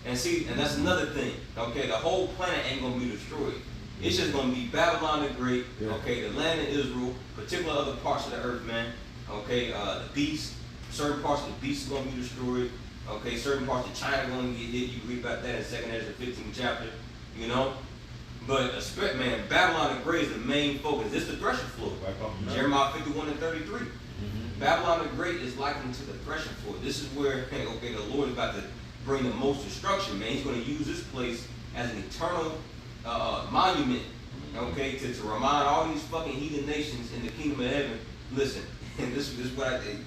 And that's another thing. Okay, the whole planet ain't gonna be destroyed. It's just gonna be Babylon the Great. Okay, the land of Israel, particular other parts of the earth, man. Okay, the beast, certain parts of the beast is gonna be destroyed. Okay, certain parts of China are gonna get hit. You read about that in 2nd Ezra 15th chapter. But man, Babylon the Great is the main focus. This is the threshing floor. Jeremiah 51 and 33. Babylon the Great is likened to the threshing floor. This is where the Lord is about to bring the most destruction, man. He's going to use this place as an eternal monument, to remind all these fucking heathen nations in the kingdom of heaven, listen, and this is what I think,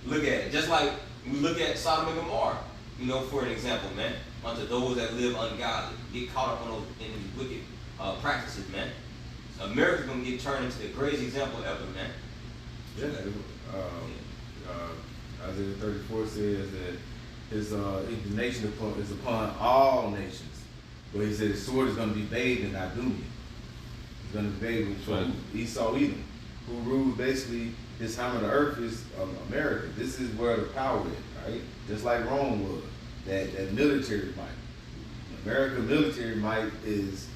look at it. Just like we look at Sodom and Gomorrah, for an example, man, unto those that live ungodly, get caught up on these wicked practices, man. America's going to get turned into the greatest example ever, man. Yeah. Isaiah 34 says that his indignation is upon all nations. But he said his sword is going to be bathed in Idumea. He's going to be bathed with Esau Edom, who rules basically his time of the earth is America. This is where the power is, right? Just like Rome was, that military might. America's military might is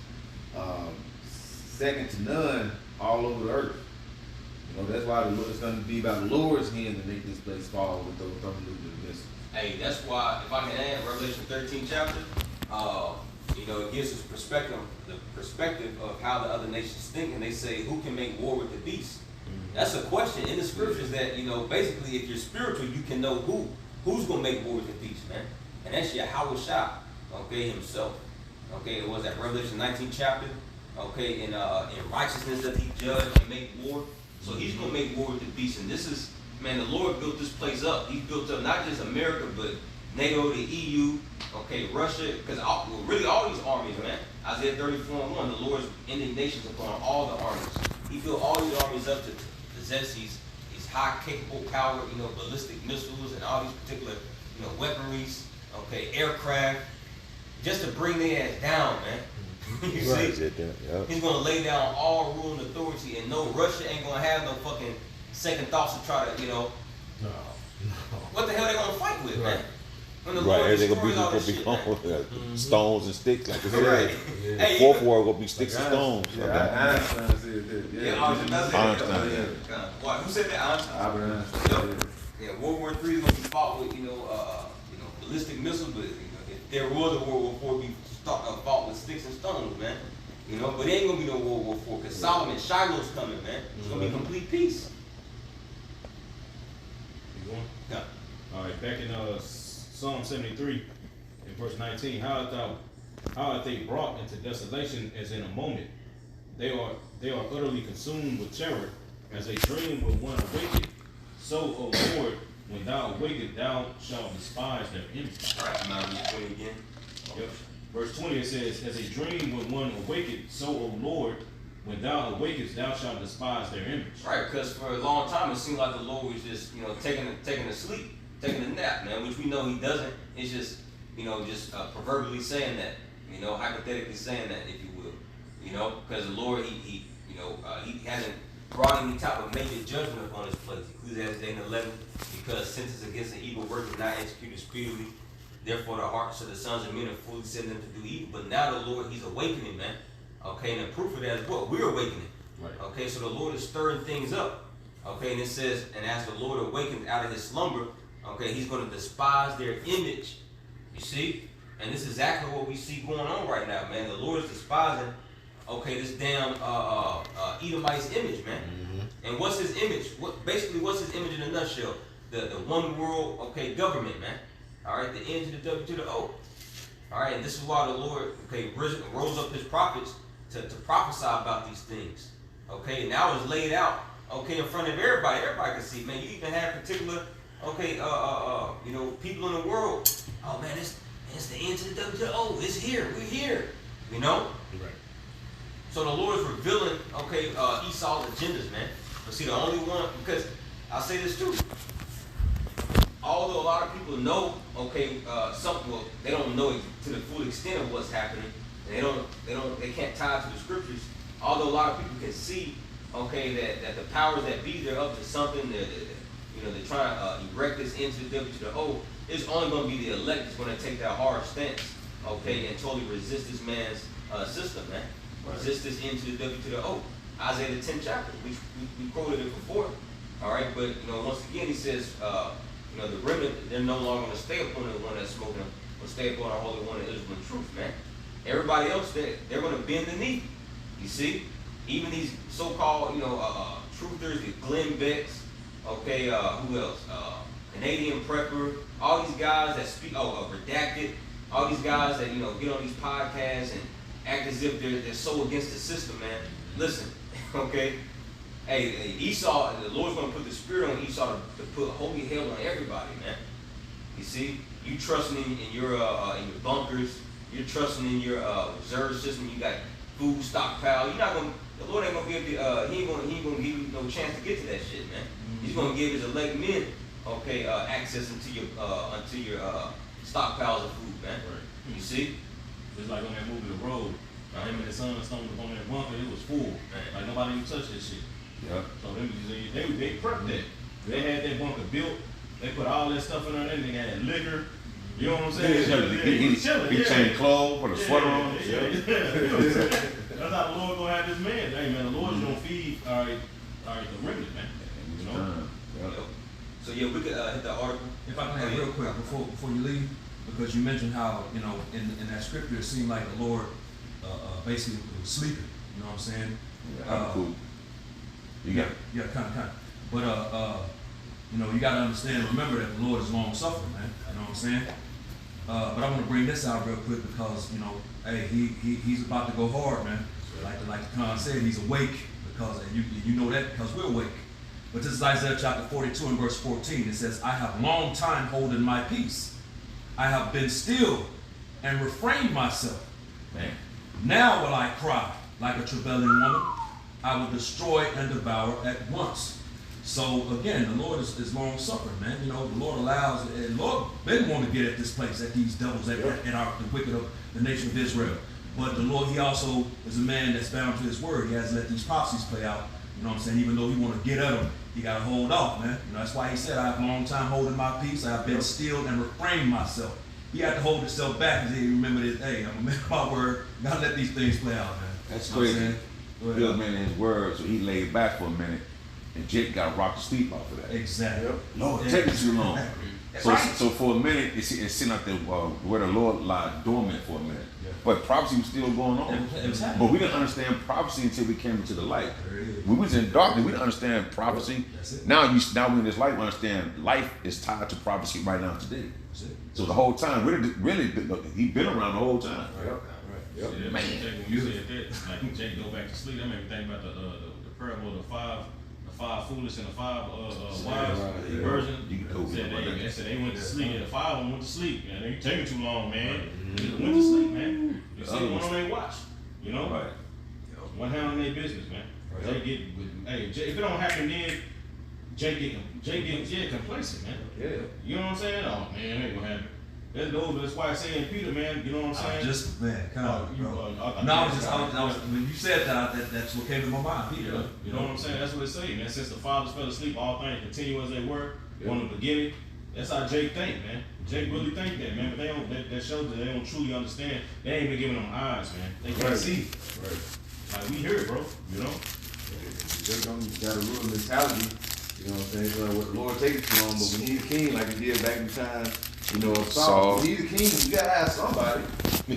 second to none all over the earth. That's why it's going to be about the Lord's hand to make this place fall with those thermonuclear missiles. Hey, that's why, if I can add, Revelation 13 chapter, it gives us the perspective of how the other nations think, and they say, who can make war with the beast? That's a question in the scriptures that, basically, if you're spiritual, you can know who's going to make war with the beast, man. And that's Yahweh Shah, himself. It was that Revelation 19 chapter, in righteousness that he judge and make war. So he's going to make war with the beast. And this is, man, the Lord built this place up. He built up not just America, but NATO, the EU, Russia, because really all these armies, man. Isaiah 34:1, the Lord's indignations upon all the armies. He built all these armies up to possess these high capable power, ballistic missiles and all these particular, weaponries, aircraft, just to bring their ass down, man. You see? He's going to lay down all rule and authority, and no, Russia ain't going to have no fucking second thoughts to try to, No. What the hell they going to fight with, man? When the Right, Lord everything destroys all gonna this be shit, man. stones and sticks, like I said. Right. The Hey, fourth war gonna be sticks and stones. Einstein said that. Yeah, Einstein. Why? Who said that? Einstein. Albert Einstein. Yeah, World War III is going to be fought with, ballistic missiles, but if there was a World War IV, it'd be fought with sticks and stones, man. But it ain't going to be no World War IV, because Solomon, Shiloh's coming, man. It's going to be complete peace. You going? Yeah. All right, back in Psalm 73, in verse 19, how art they brought into desolation as in a moment? They are utterly consumed with terror, as a dream when one awaketh. So, O Lord, when thou awakest, thou shalt despise their image. All right, I'm out of 20 again. Yep. Verse 20 it says, as a dream when one awaketh, so, O Lord, when thou awakest, thou shalt despise their image. Right, because for a long time it seemed like the Lord was just, taking a sleep, taking a nap, man, which we know he doesn't. It's just, proverbially saying that, hypothetically saying that, if you will, because the Lord, he hasn't brought any type of major judgment upon his place. Ecclesiastes 8:11, he because sentence against an evil work is not executed speedily. Therefore, the hearts of the sons of men are fully set them to do evil. But now the Lord, He's awakening, man. Okay, and the proof of that is what? We're awakening. Right. Okay, so the Lord is stirring things up. Okay, and it says, and as the Lord awakens out of His slumber, okay, He's going to despise their image. You see? And this is exactly what we see going on right now, man. The Lord is despising, okay, this damn Edomite's image, man. And what's his image? What's his image in a nutshell? The one world, okay, government, man. All right, the N to the W to the O. All right, and this is why the Lord, okay, rose up His prophets to prophesy about these things. Okay, now it's laid out, okay, in front of everybody. Everybody can see, man. You even have particular, okay, you know, people in the world. Oh man, it's the N to the W to the O. It's here. We're here. You know. Right. So the Lord is revealing, okay, Esau's agendas, man. But see, the only one, because I'll say this too. Although a lot of people know, okay, something, well, they don't know to the full extent of what's happening. And they can't tie it to the scriptures. Although a lot of people can see, okay, that the powers that be, they're up to something. They're trying to erect this into the W to the O. It's only going to be the elect that's going to take that hard stance, okay, and totally resist this man's system, man. Right. Resist this into the W to the O. Isaiah the 10th chapter. We quoted it before. All right, but once again he says, the remnant, they're no longer going to stay upon the one that's smoking them, but stay upon our holy one that is with truth, man. Everybody else, they're going to bend the knee. You see, even these so-called, truthers, the Glenn Becks, okay, who else? Canadian Prepper, all these guys that speak, Redacted, all these guys that get on these podcasts and act as if they're so against the system, man. Listen, okay. Hey, Esau, the Lord's going to put the spirit on Esau to put holy hell on everybody, man. You see, you trusting in your bunkers, you're trusting in your reserve system. You got food stockpile. You're not going. The Lord ain't going to give you. He ain't going to give you no chance to get to that shit, man. He's going to give His elect men, okay, access into your stockpiles of food, man. Right. You see, just like on that movie The Road. Him and his son stumbled upon that bunker. It was full. Like nobody even touched that shit. Yeah. So they prepped that. They had that bunker built. They put all that stuff in there. They had liquor. You know what I'm saying? He changed clothes, put a sweater on. That's how the Lord gonna have this man. Hey man, the Lord's gonna feed all right, the remnant, man. So yeah, we could hit the article. If I can add real quick before you leave, because you mentioned how in that scripture it seemed like the Lord basically was sleeping. You know what I'm saying? Yeah, cool. Yeah, kind of. But you got to understand and remember that the Lord is long suffering, man. You know what I'm saying? But I want to bring this out real quick because hey, he's about to go hard, man. Like the Khan said, he's awake because you know that because we're awake. But this is Isaiah chapter 42 and verse 14. It says, "I have long time holden my peace. I have been still and refrained myself. Man. Now will I cry like a travailing woman. I will destroy and devour at once." So again, the Lord is long suffering, man. The Lord allows, and the Lord been wanting to get at this place, at these devils, at the wicked of the nation of Israel. But the Lord, He also is a man that's bound to His word. He has to let these prophecies play out. You know what I'm saying? Even though He want to get at them, He got to hold off, man. That's why He said, "I have a long time holding my peace. I have been still and refrained myself." He had to hold himself back because he remembered that, hey, I'm a man of my word. Gotta let these things play out, man. That's crazy. Bill man in his word, so he laid back for a minute, and Jake got rocked to sleep off of that. Exactly. Lord, take it too long. So for a minute, it seemed like where the Lord lied dormant for a minute. Yeah. But prophecy was still going on. But we didn't understand prophecy until we came into the light. We was in darkness. We didn't understand prophecy. Now we in this light, we understand life is tied to prophecy right now today. So the whole time, really, he been around the whole time. Yep. Yeah, man. When you said that, like Jake go back to sleep, that made me think about the parable of the five foolish and the five wise version. They said they went to sleep, and the five of them went to sleep. Man, they taking too long, man. They went to sleep, man. You see one on their watch, Right. One hand on their business, man. Right. If it don't happen then, Jake get complacent, man. Yeah. You know what I'm saying? Oh man, it ain't gonna happen. That's why I say in Peter, man. You know what I'm saying? Come on. When you said that's what came to my mind, Peter. You know what I'm saying? That's what it say, man. Since the fathers fell asleep, all things continue as they were. on the beginning. That's how Jake think, man. Jake really think that, man. But they don't. That shows that they don't truly understand. They ain't been giving them eyes, man. They can't see. Right. Like we here, bro. You know. Just got a ruler mentality. You know what I'm saying? It's like what the Lord takes from him, but when he's a king, like he did back in time, you know, of Saul. When he's a king, you gotta have somebody. The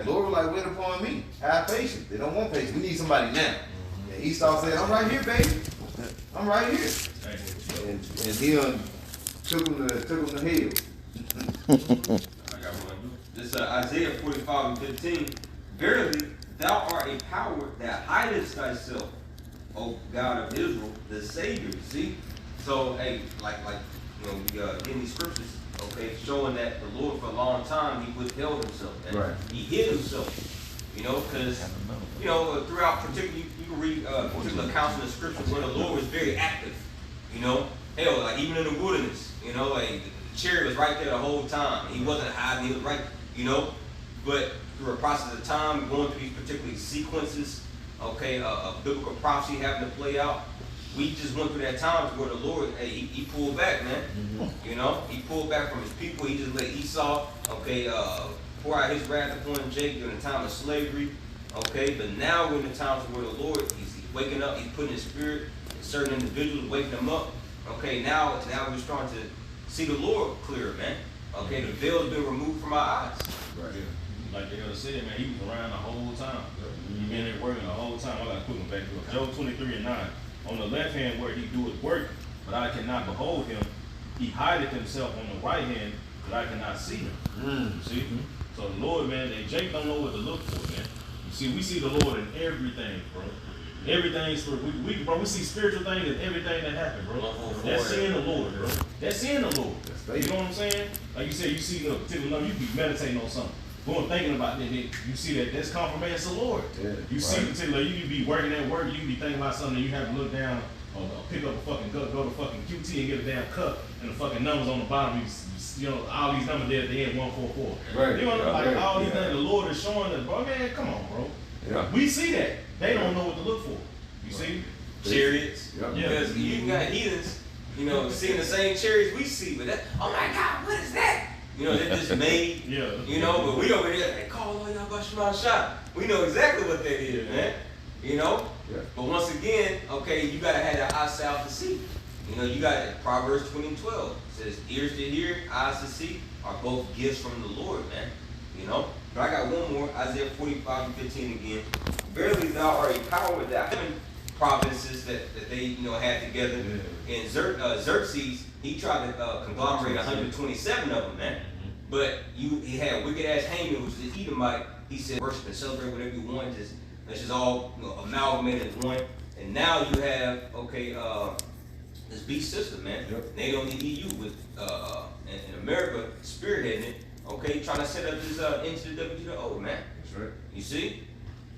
Lord was like, wait upon me. Have patience. They don't want patience. We need somebody now. And Esau said, I'm right here, baby. I'm right here. And he took him to hell. I got one. This Isaiah 45:15. Verily, thou art a power that hidest thyself, O God of Israel, the Savior. See? So, hey, like you know, we getting these scriptures, okay, showing that the Lord for a long time he withheld himself, man. Right. He hid himself, you know, because you know throughout particular you can read particular accounts in the scriptures where the Lord was very active, you know. Hell, like even in the wilderness, you know, like the chariot was right there the whole time. He wasn't hiding, he was right, you know. But through a process of time, going through these particular sequences, okay, of biblical prophecy having to play out, we just went through that time where the Lord, hey, he pulled back, man. You know, he pulled back from his people. He just let Esau, okay, pour out his wrath upon Jacob during the time of slavery, okay. But now we're in the times where the Lord, he's waking up, he's putting his spirit in certain individuals, waking them up. Okay, now we're starting to see the Lord clearer, man. Okay, the veil's been removed from our eyes. Right. Like they ever said, man, he was around the whole time. He been there working the whole time. I gotta put him back to it. Job 23:9. On the left hand where he doeth work, but I cannot behold him. He hideth himself on the right hand, but I cannot see him. See? So the Lord, man, Jake don't know what to look for, man. You see, we see the Lord in everything, bro. Everything's for we see spiritual things in everything that happens, bro. That's seeing the Lord, bro. That's seeing the Lord. You know what I'm saying? Like you said, you see the particular you be meditating on something. Going thinking about that, you see that's confirmation of the Lord. Yeah, you see particular, you can be working at work, you can be thinking about something, and you have to look down or pick up a fucking go to fucking QT and get a damn cup, and the fucking numbers on the bottom, you know, all these numbers there at the end, 144. Right. You know, like all these things, the Lord is showing us, bro, man, come on, bro. Yeah. We see that. They don't know what to look for. You see? Chariots. Yeah. Because you got heathens, you know, seeing the same chariots we see, but that, oh my God, what is that? You know, they're just made, you know, but we over here, they call on y'all about shot. We know exactly what that is, man. You know? Yeah. But once again, okay, you gotta have the eyesight to see. You know, you got Proverbs 20:12. It says, ears to hear, eyes to see are both gifts from the Lord, man. You know? But I got one more, Isaiah 45:15 again. Verily thou art a power that having provinces that they, you know, had together. And Xerxes, he tried to conglomerate 127 of them, man. But he had wicked ass Haman, which is the Edomite. He said, worship and celebrate whatever you want. Let's just all, you know, amalgamate as one. And now you have, okay, this beast system, man. Yep. NATO and the EU with in America spearheading it. Okay, trying to set up this into the WTO, man. That's right. You see?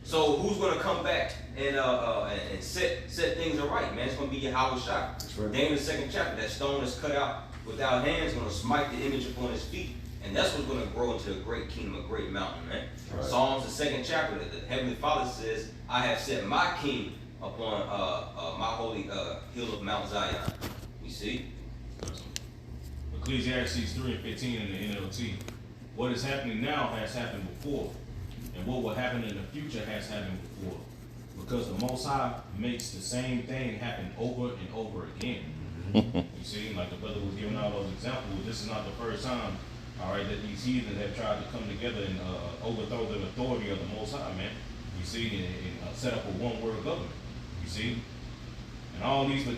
So who's gonna come back and set things right, man? It's gonna be Yahweh Shah. That's right. Daniel the 2nd chapter. That stone is cut out without hands, gonna smite the image upon his feet, and that's what's gonna grow into a great kingdom, a great mountain, man. Right. Psalms the 2nd chapter. The Heavenly Father says, "I have set my king upon my holy hill of Mount Zion." You see? Ecclesiastes 3:15 in the NLT. What is happening now has happened before, and what will happen in the future has happened before. Because the Most High makes the same thing happen over and over again. You see, like the brother was giving all those examples, this is not the first time, all right, that these heathens have tried to come together and overthrow the authority of the Most High, man. You see, and set up a one-world government. You see, and all these, and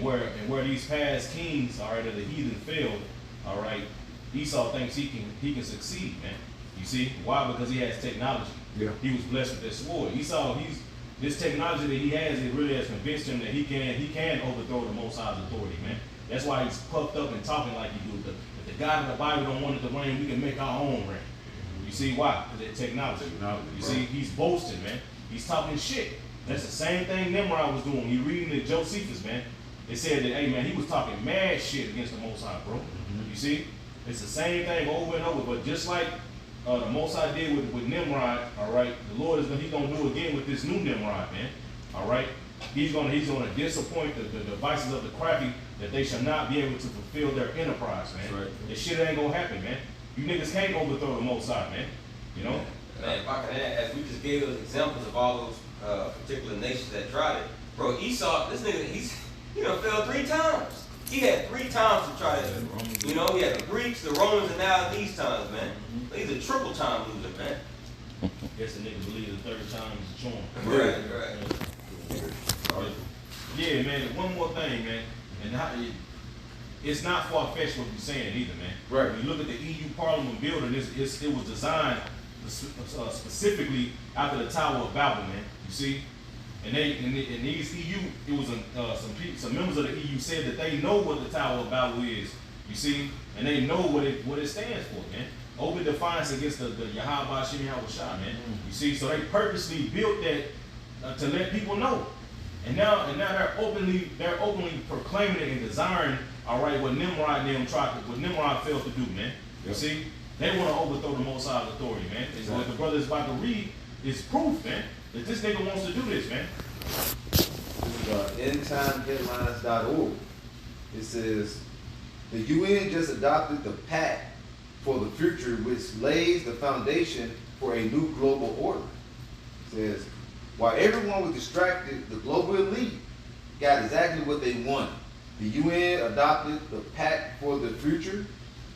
where these past kings, all right, of the heathen failed, all right, Esau thinks he can succeed, man. You see, why? Because he has technology. Yeah. He was blessed with that sword. Esau, this technology that he has, it really has convinced him that he can overthrow the Most High's authority, man. That's why he's puffed up and talking like he do. If the God in the Bible don't want it to rain, we can make our own rain. You see why? Because that technology. You see, he's boasting, man. He's talking shit. That's the same thing Nimrod was doing. You reading the Josephus, man. They said that, hey, man, he was talking mad shit against the Most High, bro. You see? It's the same thing over and over. But just like the Most High did with Nimrod, all right, the Lord he's going to do again with this new Nimrod, man. All right? he's gonna disappoint the devices of the crafty, that they shall not be able to fulfill their enterprise, man. That's right. This shit ain't gonna happen, man. You niggas can't overthrow the Most High, man. You know? Man, if I can add, as we just gave those examples of all those particular nations that tried it, bro, Esau, this nigga, he done failed 3 times. He had 3 times to try it. You know, he had the Greeks, the Romans, and now these times, man. He's a triple time loser, man. Guess a nigga believe the third time is a charm. Right. Yeah, man. One more thing, man, and it's not far fetched what you're saying either, man. Right. When you look at the EU Parliament building, it was designed specifically after the Tower of Babel, man. You see, and these EU, it was some members of the EU said that they know what the Tower of Babel is. You see, and they know what it stands for, man. Open defiance against the Yahweh Shem Yahushua, man. You see, so they purposely built that to let people know. And now they're openly proclaiming it and desiring, all right, what Nimrod failed to do, man. You see, they want to overthrow the Most High's authority, man. And what the brother is about to read is proof, man, that this nigga wants to do this, man. This is endtimeheadlines.org. It says, the UN just adopted the Pact for the Future, which lays the foundation for a new global order. It says, while everyone was distracted, the global elite got exactly what they wanted. The UN adopted the Pact for the Future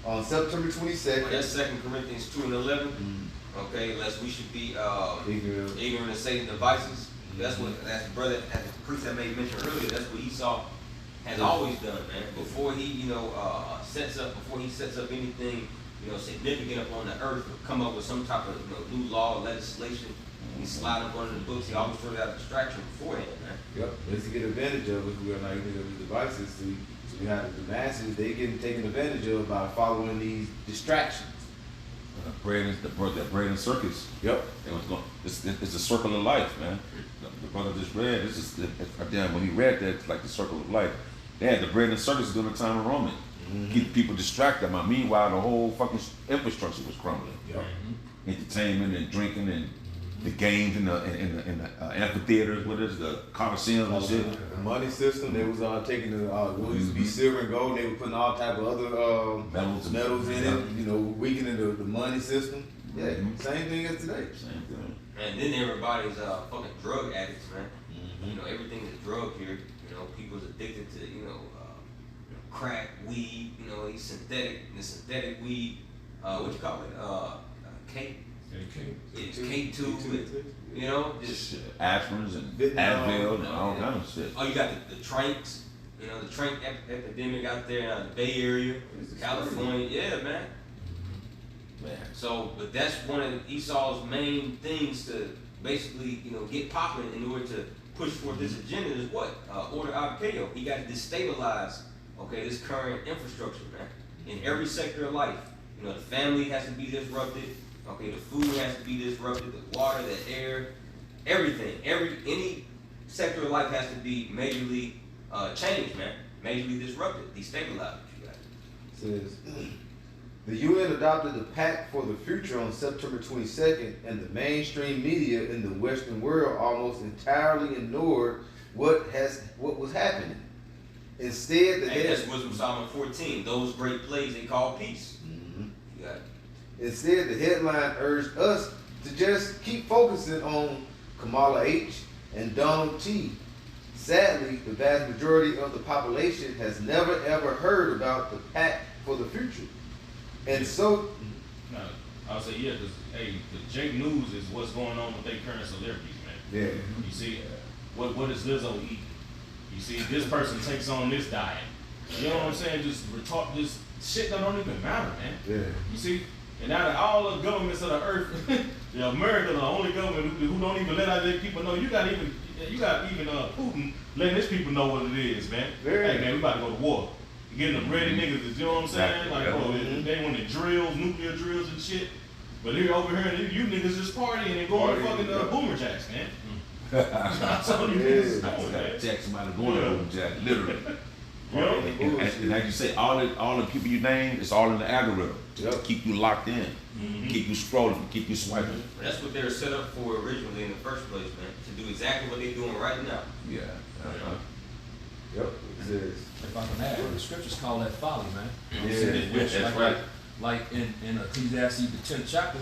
on September 22nd. Well, that's 2 Corinthians 2:11. Okay, lest we should be ignorant of Satan's devices. That's the brother, as the priest that made mention earlier, that's what Esau has always done, man. Before he, sets up anything, significant up on the earth, or come up with some type of new law or legislation, he slide up under the books. He always throws out a distraction beforehand, man. Yep, just to get advantage of if we are not using these devices. So we have the masses, they getting taken advantage of by following these distractions. That bread and circus. Yep. It's a circle of life, man. The brother just read. Damn, when he read that, it's like the circle of life. They had the bread and circus during the time of Roman. Keep people distracted. Meanwhile, the whole fucking infrastructure was crumbling. Yep. Entertainment and drinking and the games in the amphitheaters, the Coliseum and shit. The money system, they was taking what used to be silver and gold, they were putting all type of other metals in it, weakening the money system. Yeah, same thing as today. Same thing. And then everybody's fucking drug addicts, man. Everything is a drug here. People's addicted to, crack, weed, these synthetic weed, what you call it? Cake. It's K2, just aspirins and Advil and all kind of shit. Oh, you got the tranks, the trank epidemic out there in the Bay Area, California. Yeah, man. So, but that's one of Esau's main things to basically, get popular in order to push forth this agenda is what? Order Abkeo. He got to destabilize, this current infrastructure, man, in every sector of life. The family has to be disrupted. Okay, the food has to be disrupted, the water, the air, everything. Any sector of life has to be majorly changed, man. Majorly disrupted, destabilized, you got. Says, the UN adopted the Pact for the Future on September 22nd, and the mainstream media in the Western world almost entirely ignored what was happening. Instead, that's Wisdom Solomon 14. Those great plays they call peace. You got it. Instead, the headline urged us to just keep focusing on Kamala H. and Donald T. Sadly, the vast majority of the population has never ever heard about the Pact for the Future. And so... No, I'll say, because, the Jake News is what's going on with their current celebrities, man. Yeah. You see, what does Lizzo eat? You see, this person takes on this diet. You know what I'm saying? Just shit that don't even matter, man. Yeah. You see? And out of all the governments of the earth, America the only government who don't even let other people know. You got even Putin letting his people know what it is, man. Hey man, we about to go to war. Getting them ready niggas, you know what I'm saying? Like, bro, they want the drills, nuclear drills and shit. But they're over here, you niggas just partying and going to fucking boomer jacks, man. That's all you niggas is doing, man. Jack somebody going to boomer jack, literally. You know? And like you say, all the people you name, it's all in the algorithm. Yep. To keep you locked in, keep you scrolling, keep you swiping. That's what they were set up for originally in the first place, man. To do exactly what they're doing right now. Yeah. Yep. It says. If I can add, the scriptures call that folly, man. Yeah, Which, that's like, right. Like in Ecclesiastes, the 10th chapter,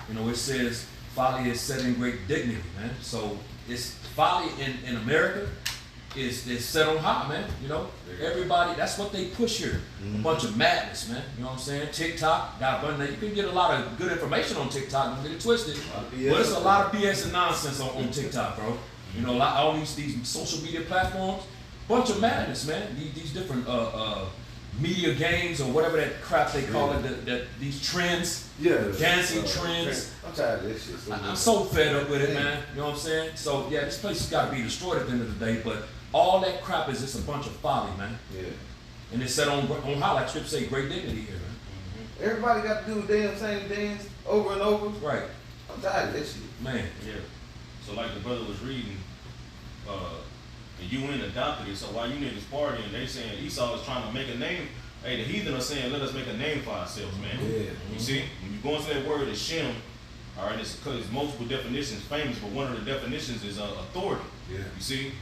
it says folly is set in great dignity, man. So it's folly in America is set on high, man. Everybody, that's what they push here. A bunch of madness, man. You know what I'm saying? TikTok, got a bunch. You can get a lot of good information on TikTok. Don't get it twisted. But it's a lot of BS and nonsense on TikTok, bro. All these social media platforms, bunch of madness, man. These different media games or whatever that crap they call it. That these trends, dancing trends. I'm tired of this shit. I'm so fed up with it, man. You know what I'm saying? So yeah, this place has got to be destroyed at the end of the day. But all that crap is just a bunch of folly, man. Yeah. And it's set on how, like Scripture say, great dignity here, man. Everybody got to do the damn same dance over and over. Right, I'm tired of this shit. man. Yeah. So like the brother was reading, and you went and adopted it. So while you niggas partying, they saying Esau is trying to make a name. Hey, the heathen are saying, let us make a name for ourselves, man. Yeah. You see, when you go into that word, it's Shem. All right, it's multiple definitions, famous, but one of the definitions is authority. Yeah. You see,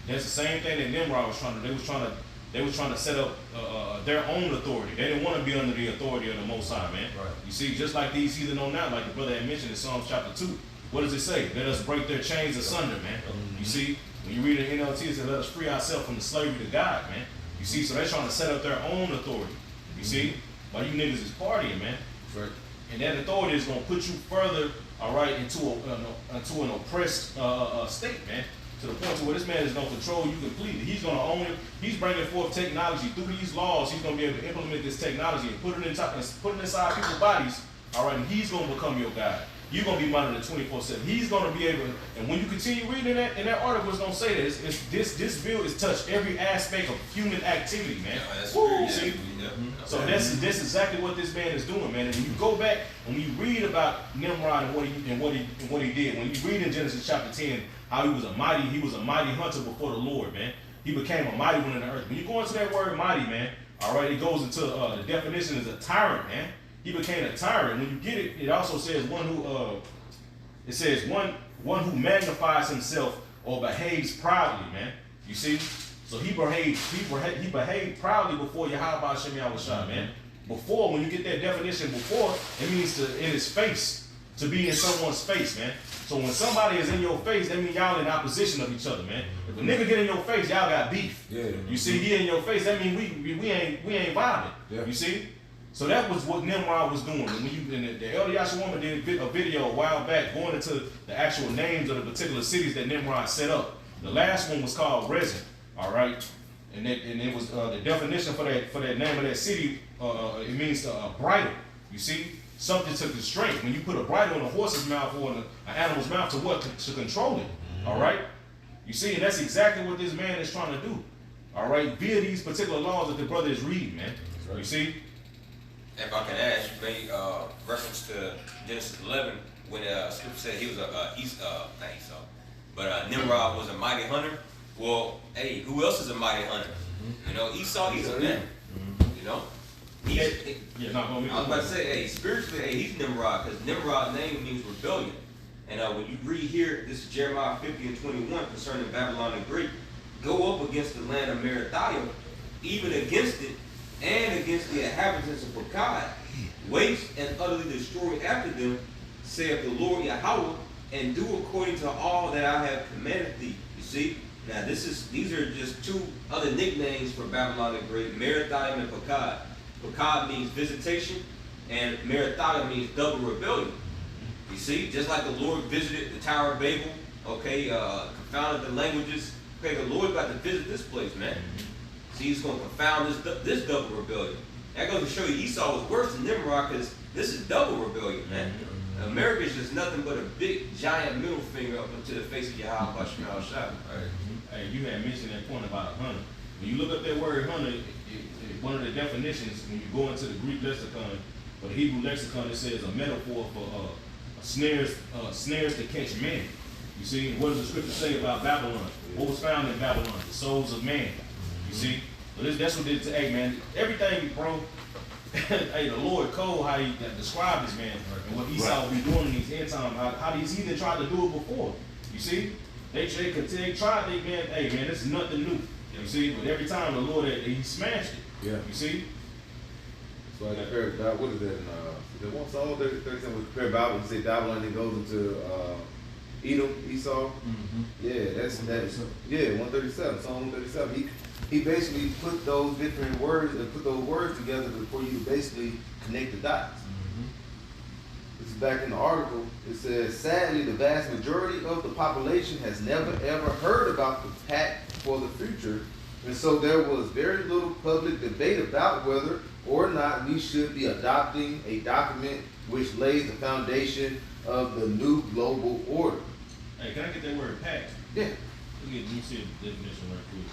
that's the same thing that Nimrod was trying to. They was trying to set up their own authority. They didn't want to be under the authority of the Most High, man. Right. You see, just like these heathen on now, like the brother had mentioned in Psalms chapter 2. What does it say? Let us break their chains asunder, man. You see, when you read the NLT, it says, let us free ourselves from the slavery to God, man. You see, so they're trying to set up their own authority. You see, while you niggas is partying, man. Right. And that authority is going to put you further, all right, into an oppressed state, man. To the point to where this man is going to control you completely. He's going to own it. He's bringing forth technology through these laws. He's going to be able to implement this technology and put it inside people's bodies. All right, and he's going to become your God. You're going to be monitored 24/7. He's going to be able to, and when you continue reading that, in that article, it's going to say that this bill has touched every aspect of human activity, man. Woo, see? So that's exactly what this man is doing, man. And when you go back and when you read about Nimrod and what he did, when you read in Genesis chapter 10 how he was a mighty hunter before the Lord, man. He became a mighty one in the earth. When you go into that word mighty, man, all right, it goes into the definition is a tyrant, man. He became a tyrant. When you get it, it also says one who magnifies himself or behaves proudly, man. You see? So he behaved proudly before Yahweh Shem Yahushua, man. Before, when you get that definition, before, it means in his face, to be in someone's face, man. So when somebody is in your face, that means y'all in opposition of each other, man. If a nigga get in your face, y'all got beef. Yeah. You see, he in your face, that means we ain't violent. Yeah. You see? So that was what Nimrod was doing. And the Elder Yashua woman did a video a while back going into the actual names of the particular cities that Nimrod set up. The last one was called Rezin, all right? And it was the definition for that name of that city, it means bridle, you see? Something to constrain. When you put a bridle in a horse's mouth or in an animal's mouth, to what? To control it, all right? You see, and that's exactly what this man is trying to do, all right? Via these particular laws that the brother is reading, man. Right. You see? If I can add, you made reference to Genesis 11 when Scripture said he was but Nimrod was a mighty hunter. Well, hey, who else is a mighty hunter? Esau, he's a man. I was about to say, hey, spiritually, hey, he's Nimrod, because Nimrod's name means rebellion. And when you read here, this is Jeremiah 50 and 21 concerning Babylon the Great, go up against the land of Merathiah, even against it, and against the inhabitants of Pekah, waste and utterly destroy after them, saith the Lord Yahweh, and do according to all that I have commanded thee. You see? Now these are just two other nicknames for Babylon the Great, Merathiah and Pekah. Pekah means visitation, and Merathiah means double rebellion. You see? Just like the Lord visited the Tower of Babel, okay, confounded the languages. Okay, the Lord's about to visit this place, man. See, he's going to confound this double rebellion. That goes to show you Esau was worse than Nimrod, because this is double rebellion, man. America is just nothing but a big, giant middle finger up into the face of Yahweh Shema Shai. Hey, you had mentioned that point about a hunter. When you look up that word hunter, one of the definitions, when you go into the Greek lexicon, or the Hebrew lexicon, it says a metaphor for snares to catch men. You see, what does the scripture say about Babylon? What was found in Babylon? The souls of man. You see, But that's what it is. Hey, man, everything, bro. Hey, the Lord Cole, how he described this man, and what Esau be doing in these end times, how these heathen tried to do it before. You see, they tried, hey man, this is nothing new. You see, but every time the Lord, he smashed it. Yeah. You see. So I compared what is that? The one Psalm 37 was compared Bible. You say Babylon then goes into Edom, Esau. Mm-hmm. Yeah, that's 137. Psalm 137. He basically put those different words and put those words together for you to basically connect the dots. This is back in the article. It says, sadly, the vast majority of the population has never ever heard about the pact for the future, and so there was very little public debate about whether or not we should be adopting a document which lays the foundation of the new global order. Hey, can I get that word pact? Yeah. Let me see the definition right quick.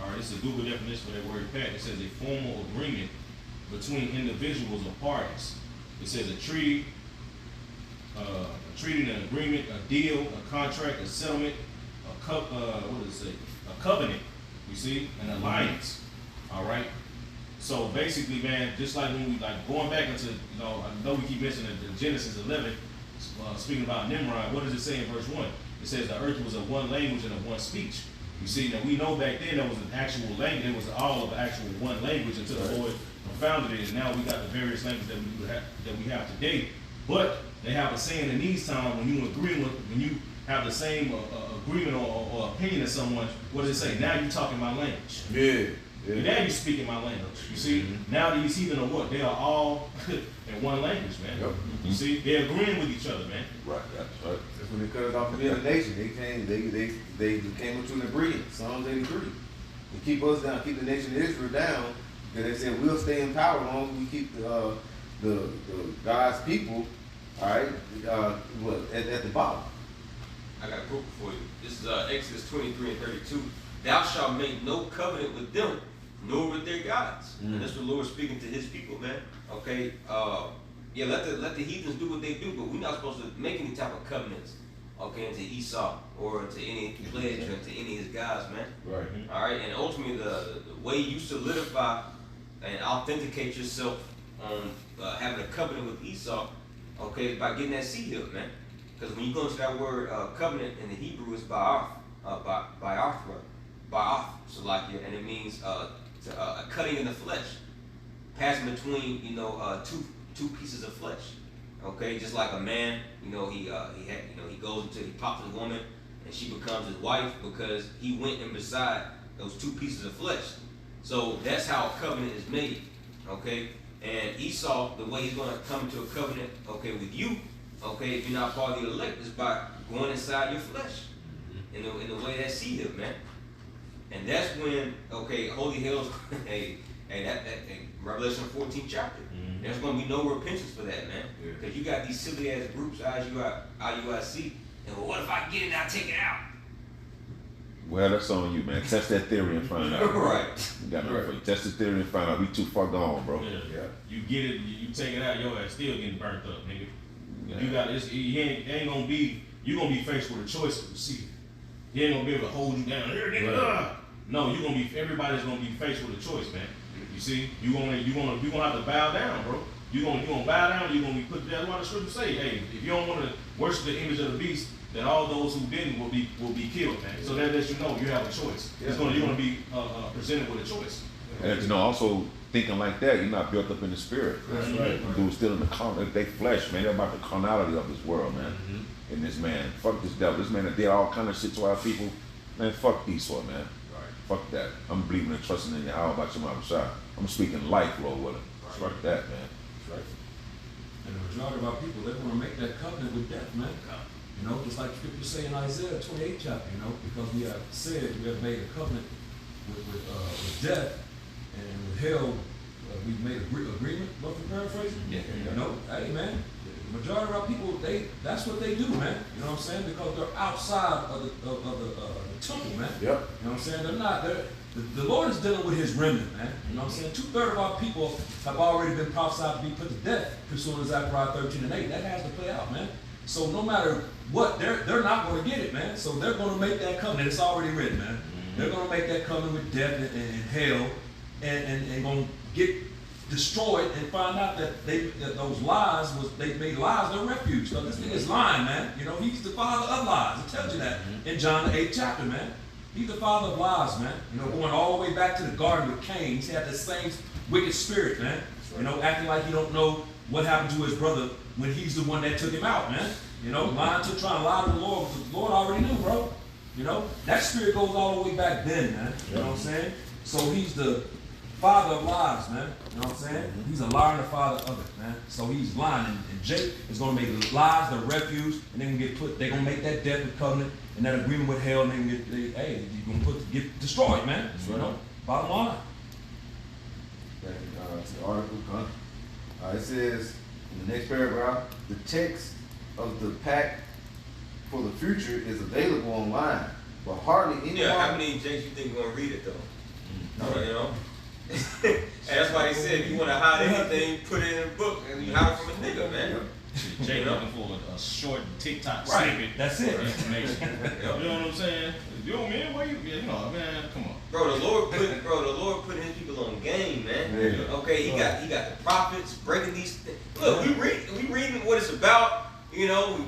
All right, it's a Google definition for that word pact. It says a formal agreement between individuals or parties. It says a treaty, an agreement, a deal, a contract, a settlement, a covenant. You see, an alliance. All right. So basically, man, just like when we going back into, I know we keep mentioning the Genesis 11, speaking about Nimrod. What does it say in verse 1? It says the earth was of one language and of one speech. You see, now we know back then there was an actual language. It was all of actual one language until the Lord founded it. And now we got the various languages that we have today. But they have a saying in these times when you have the same agreement or opinion of someone, what does it say? Now you're talking my language. Yeah. Now you're speaking my language. You see, now these heathen are what? They are all in one language, man. Yep. You see, they're agreeing with each other, man. Right, that's right. That's when they cut us off from being a nation. They came to an agreement. Psalms 83. To keep us down, keep the nation of Israel down, because they said we'll stay in power as long as we keep the God's people, all right, at the bottom. I got a book for you. This is Exodus 23 and 32. Thou shalt make no covenant with them, nor with their gods. And that's the Lord speaking to his people, man. Okay, let the heathens do what they do, but we're not supposed to make any type of covenants, okay, into Esau or to any pledge or to any of his gods, man. Right. All right, and ultimately the way you solidify and authenticate yourself on having a covenant with Esau, okay, is by getting that seed up, man. Because when you go into that word covenant in the Hebrew, it's ba'ath, Salakia, and it means a cutting in the flesh, passing between two pieces of flesh. Okay, just like a man, he goes until he pops a woman, and she becomes his wife because he went in beside those two pieces of flesh. So that's how a covenant is made. Okay, and Esau, the way he's going to come into a covenant, okay, with you, okay, if you're not part of the elect, is by going inside your flesh, in the way that seed is, man. And that's when, okay, holy hell's, that Revelation 14 chapter. There's going to be no repentance for that, man. Because you got these silly ass groups, IUIC, and what if I get it and I take it out? Well, that's on you, man. Test that theory and find out. Right. You got nothing for you. Test the theory and find out. We too far gone, bro. Yeah. You get it, you take it out, your ass still getting burnt up, nigga. Yeah. You got it. You're gonna be faced with a choice to receive. He ain't gonna be able to hold you down. Here, nigga. Right. No, everybody's gonna be faced with a choice, man. You see, you're gonna have to bow down, bro. You're gonna bow down. You're gonna be put down. What the scripture say? Hey, if you don't want to worship the image of the beast, then all those who didn't will be killed, man. So that lets you know you have a choice. You're gonna be presented with a choice. And also thinking like that, you're not built up in the spirit. That's right. Dude's still in the they flesh, man. They're about the carnality of this world, man. And this man, fuck this devil. This man that did all kind of shit to our people. Man, fuck Esau, man. Fuck that. I'm believing and trusting in Yahweh about Shema Shah. I'm speaking life, Lord willing. Fuck that, man. That's right. And the majority of our people, they want to make that covenant with death, man. Just like the scripture say in Isaiah 28 chapter, because we have said we have made a covenant with death, and with hell, we've made an agreement. Roughly paraphrasing. Yeah. Hey, man. The majority of our people, that's what they do, man. You know what I'm saying? Because they're outside of the temple, man. Yep. You know what I'm saying? The Lord is dealing with his remnant, man. You know what I'm saying? 2/3 of our people have already been prophesied to be put to death, pursuant to Zechariah 13 and 8. That has to play out, man. So no matter what, they're not going to get it, man. So they're going to make that covenant. It's already written, man. They're gonna make that covenant with death and hell, and gonna get destroyed and find out that those lies they made lies their refuge. So this nigga is lying, man. You know, he's the father of lies. It tells you that in John the 8th chapter, man. He's the father of lies, man. You know, going all the way back to the garden with Cain. He's had the same wicked spirit, man. You know, acting like he don't know what happened to his brother when he's the one that took him out, man. You know, lying to trying to lie to the Lord, because the Lord already knew, bro. You know, that spirit goes all the way back then, man. You know what I'm saying? So he's the father of lies, man. You know what I'm saying? He's a liar and the father of it, man. So he's lying, and Jake is gonna make lies the refuge, and they're gonna make that death with covenant and that agreement with hell, and you're gonna get destroyed, man. You know, bottom line. The article, it says in the next paragraph, the text of the pact for the future is available online, but hardly anyone. Yeah, how many Jakes you think gonna read it though? You know. And that's why they said if you want to hide anything, put it in a book, and you hide it from a nigga, man. Jay looking for a short TikTok Right. snippet. That's it. For information. You know what I'm saying? You know, man, where you know, man, come on. Bro, the Lord put his people on game, man. Yeah. Okay, he got the prophets breaking these things. Look, we reading what it's about. You know, we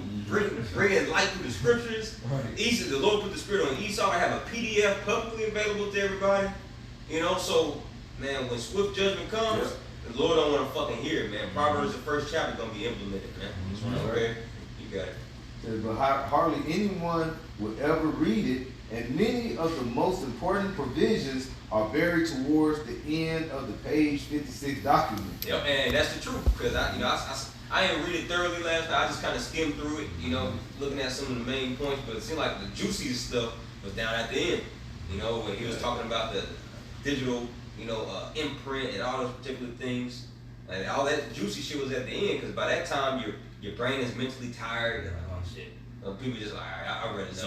bringing light through the scriptures. Right. The Lord put the Spirit on Esau. I have a PDF publicly available to everybody. You know, so man, when swift judgment comes, the Lord don't want to fucking hear it, man. Proverbs the first chapter gonna be implemented, man. Okay, you got it. But hardly anyone will ever read it, and many of the most important provisions are buried towards the end of the page 56 document. Yep, and that's the truth, because I didn't read it thoroughly last night. I just kind of skimmed through it, you know, looking at some of the main points, but it seemed like the juiciest stuff was down at the end. You know, when he was talking about the digital, you know, imprint and all those particular things, and all that juicy shit was at the end, because by that time your brain is mentally tired. You're like, oh shit. People just like, I read it.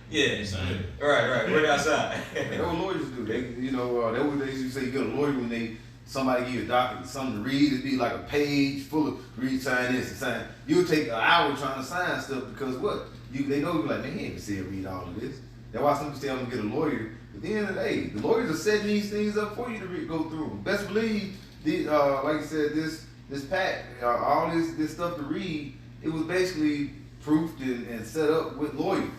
Yeah, right. We're outside. That's what lawyers do. They, you know, they used to say you get a lawyer when somebody give you a document, something to read. It'd be like a page full of read, sign this, and sign. You'll take an hour trying to sign stuff because what? They know you're like, man, he ain't gonna see and read all of this. That's why some people say I'm gonna get a lawyer. At the end of the day, the lawyers are setting these things up for you to go through them. Best believe, like you said, this pack, all this stuff to read, it was basically proofed and set up with lawyers.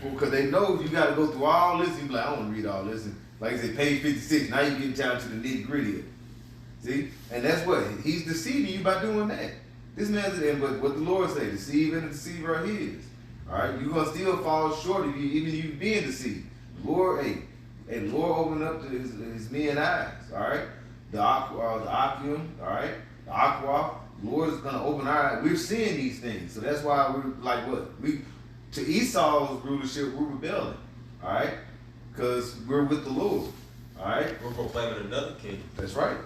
Because they know you got to go through all this. And you be like, I don't want to read all this. And like I said, page 56, now you getting down to the nitty gritty. See? And that's what, he's deceiving you by doing that. This man's, but what the Lord say, deceive and the deceiver are his. All right? You're going to still fall short of you, even if you being deceived. Lord, the Lord opened up to his men eyes, all right? The Akim, all right? The Aqua, the Lord is going to open our eyes. We're seeing these things. So that's why we're like what? To Esau's rulership, we're rebelling, all right? Because we're with the Lord, all right? We're proclaiming another king. That's right.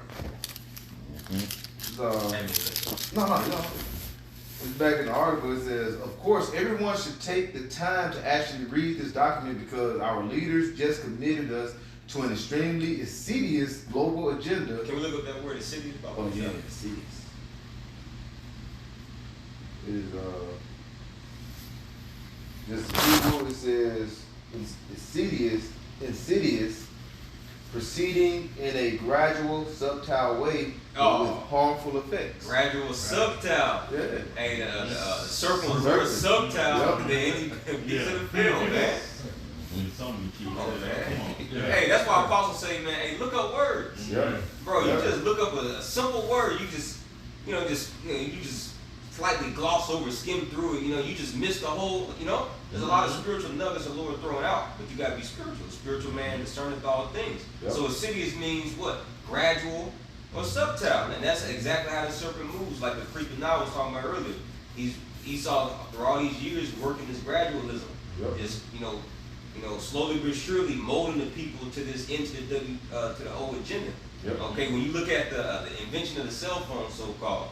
No. It's back in the article, it says, of course, everyone should take the time to actually read this document because our leaders just committed us to an extremely insidious global agenda. Can we look up that word, insidious? Oh, yeah, insidious. It is, just Google, it says, insidious, proceeding in a gradual, subtle way, but with harmful effects. Gradual, subtle. Yeah. Hey, the serpent was more subtle than any piece of the film, man. Hey, that's why apostles say, man, hey, look up words. Yeah. Bro, you just look up a simple word, you just slightly gloss over, skim through it, you just miss the whole, there's a lot of spiritual nuggets the Lord throwing out, but you gotta be spiritual. Spiritual man discerneth all things. Yep. So insidious means what? Gradual or subtle. And that's exactly how the serpent moves, like the creeping I was talking about earlier. Esau, through all these years, working this gradualism. Yep. Just, slowly but surely molding the people to this into the old agenda. Yep. Okay, when you look at the invention of the cell phone, so-called,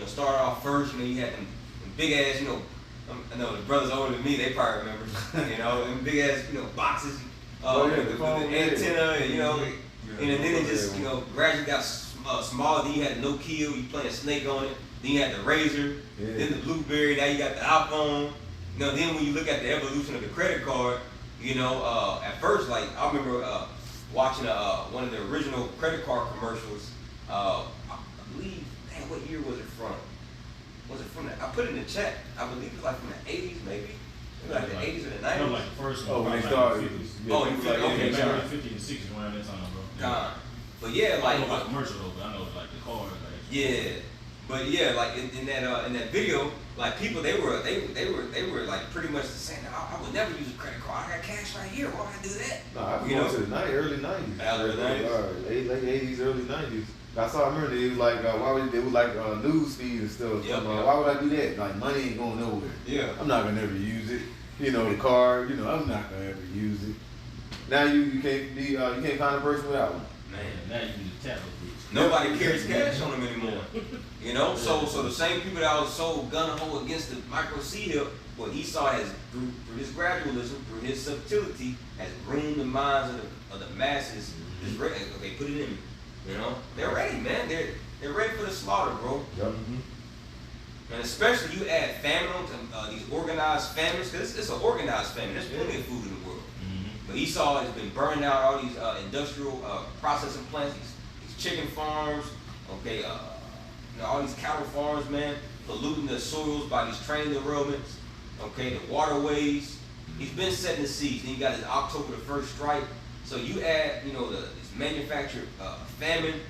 started off first, you had them big ass, I know the brothers older than me, they probably remember, them big ass, boxes, with the antenna, and then it just, gradually got smaller. Then you had the Nokia, you playing Snake on it. Then you had the Razor, then the BlueBerry. Now you got the iPhone. Then when you look at the evolution of the credit card, You know, at first, like I remember watching one of the original credit card commercials. I believe, damn, what year was it from? Was it from I put it in the chat. I believe it was like from the 80s, maybe. Like the 80s or the 90s. No, like the first one. Oh, when they like started. the 50s. Oh, you like, okay, Yeah, sorry. like 50 and 60s around that time, bro. But yeah, I like don't know about commercial though, but I know like the cars. Like, yeah, but yeah, like in that video, like people they were like pretty much saying, I would never use a credit card. I got cash right here. Why would I do that? No, I was You going know? to the early 90s. Early 90s? Late 80s, early 90s. I remember they was like, why would they was like news feed and stuff. Yep, yep. Why would I do that? Like money ain't going nowhere. Yeah. I'm not gonna ever use it. You know, the card. You know, I'm not gonna ever use it. Now you can't be you can't find a person without one. Man, now you need to tap those nobody carries cash on them anymore. You know, so the same people that was so gun ho against the micro C-hip, what Esau has through his gradualism, through his subtlety, has groomed the minds of the masses. Just ready, okay, put it in me. You know, they're ready, man. They're ready for the slaughter, bro. Yep. And especially you add famine to these organized famines, because it's an organized famine. There's plenty of food in the world. But Esau has been burning out all these industrial processing plants, these chicken farms, okay, you know, all these cattle farms, man, polluting the soils by these train derailments, okay, the waterways. He's been setting the seeds. Then you got his October the 1st strike. So you add, you know, this manufactured famine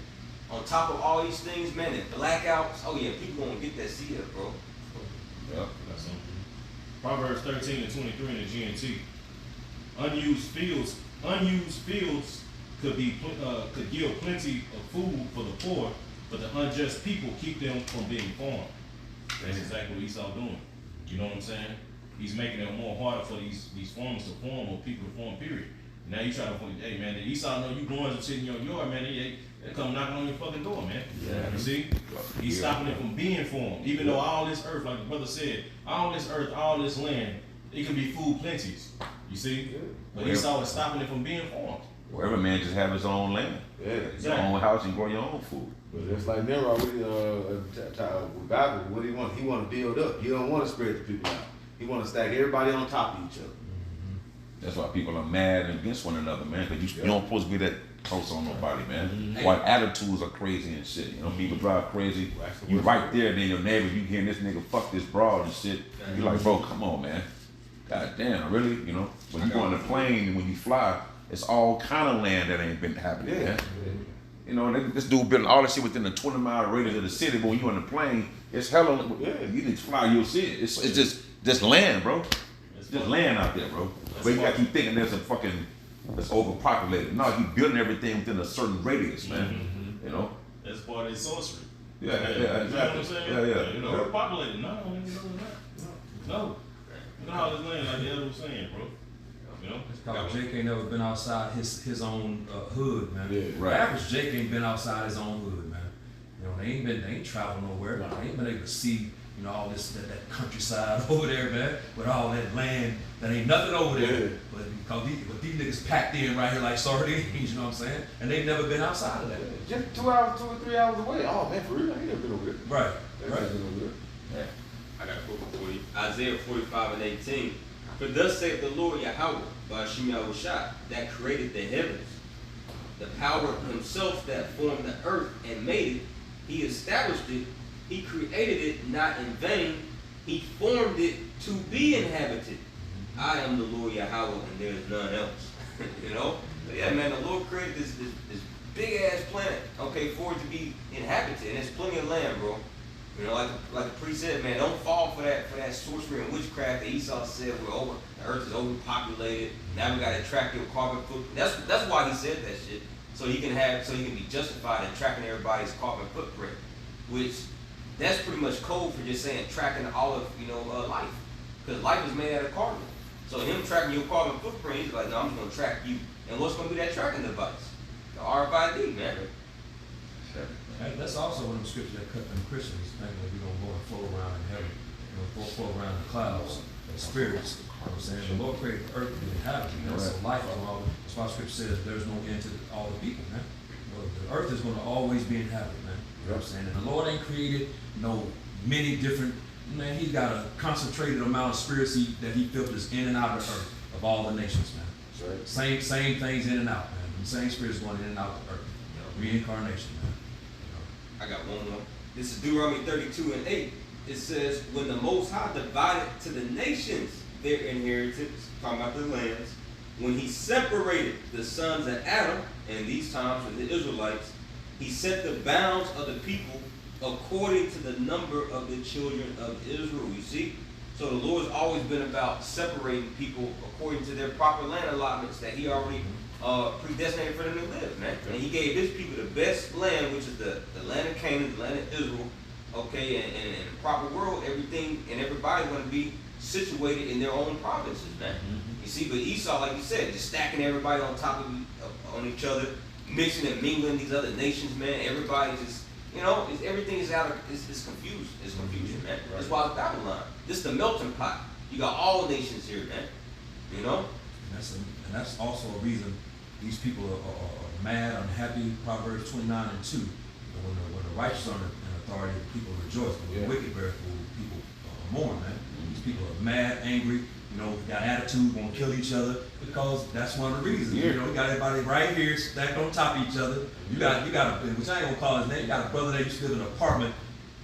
on top of all these things, man, and blackouts. Oh yeah, people gonna get that seed up, bro. Yep. That's something. Proverbs 13 and 23 in the GNT. Unused fields could give plenty of food for the poor, but the unjust people keep them from being farmed. That's exactly what Esau doing. You know what I'm saying? He's making it more harder for these farmers to farm or people to farm, period. Now you try to point, hey man, did Esau know you growing some shit in your yard, man? They come knocking on your fucking door, man. Yeah. You see? He's stopping it from being formed. Even though all this earth, like the brother said, all this earth, all this land, it can be food plenties. You see? But Esau is stopping it from being formed. Well, every man just have his own land, Yeah. your own house, and grow your own food. But it's like Nimrod with Bible, what do he want? He want to build up. He don't want to spread the people out. He want to stack everybody on top of each other. That's why people are mad and against one another, man. Because you don't supposed to be that close on nobody, man. Why attitudes are crazy and shit. You know, people drive crazy. You right there, then your neighbor, you hearing this nigga fuck this broad and shit. You like, bro, come on, man. God damn, really? You know, when you go on the plane and when you fly, it's all kind of land that ain't been happening, man. You know, this dude built all this shit within a 20-mile radius of the city, but when you on the plane, it's hella, you need to fly, you'll see it. It's just land, bro. It's just land out there, bro. But you got to keep thinking there's a fucking, it's overpopulated. No, you building everything within a certain radius, man. You know? That's part of his sorcery. Yeah, You know what I'm exactly. saying? Yeah. You know, we're populated. No, no. Look at all this land, like the other was saying, bro. You know? Probably Jake ain't never been outside his own hood, man. Yeah, right. The average Jake ain't been outside his own hood, man. You know, they ain't traveled nowhere. They ain't been able to see, you know, all this that countryside over there, man, with all that land that ain't nothing over there. Yeah. But these niggas packed in right here like sardines, you know what I'm saying? And they've never been outside of that. Just 2 hours, 2 or 3 hours away. Oh man, for real, I ain't never been over there. Right. I ain't never been over there. I got a quote for you. Isaiah 45 and 18. For thus saith the Lord Yahweh, Ba'ashim Yahushua, that created the heavens, the power of himself that formed the earth and made it. He established it. He created it not in vain. He formed it to be inhabited. I am the Lord Yahweh, and there is none else. You know? But yeah, man, the Lord created this big ass planet, okay, for it to be inhabited, and there's plenty of land, bro. You know, like the priest said, man, don't fall for that sorcery and witchcraft that Esau said the earth is overpopulated. Now we gotta track your carbon footprint. That's why he said that shit. So he can be justified in tracking everybody's carbon footprint. Which that's pretty much code for just saying tracking all of, you know, life. Because life is made out of carbon. So him tracking your carbon footprint, he's like, no, I'm just gonna track you. And what's gonna be that tracking device? The RFID, man. And that's also one of the scriptures that cut them Christians thinking that we're gonna go and float around in heaven, you know, float around in clouds and spirits. You know what I'm saying? The Lord created the earth to be inhabited, you know, so life is all. That's why scripture says there's no end to all the people, man. Well, the earth is gonna always be inhabited, man. You know what I'm saying? And the Lord ain't created no many different man, he's got a concentrated amount of spirits that he filters in and out of the earth of all the nations, man. That's right. Same things in and out, man. The same spirits going in and out of the earth. Reincarnation, man. I got one more. This is Deuteronomy 32:8. It says, when the Most High divided to the nations their inheritance, talking about the lands, when he separated the sons of Adam, in these times with the Israelites, he set the bounds of the people according to the number of the children of Israel. You see? So the Lord's always been about separating people according to their proper land allotments that he already predestinated for them to live, man. And he gave his people the best land, which is the land of Canaan, the land of Israel. Okay, and in the proper world, everything and everybody's going to be situated in their own provinces, man. You see, but Esau, like you said, just stacking everybody on top of on each other, mixing and mingling these other nations, man. Everybody just, everything is out of, it's confused. It's confusion, man. Right. That's why it's Babylon. This is the melting pot. You got all nations here, man. And that's also a reason these people are mad, unhappy. Proverbs 29:2. When the righteous are in authority, people rejoice. But the wicked, therefore, people mourn, man. These people are mad, angry. Got attitude, want to kill each other because that's one of the reasons. Yeah. We got everybody right here stacked on top of each other. You got which I ain't gonna call his name. You got a brother that used to live in an apartment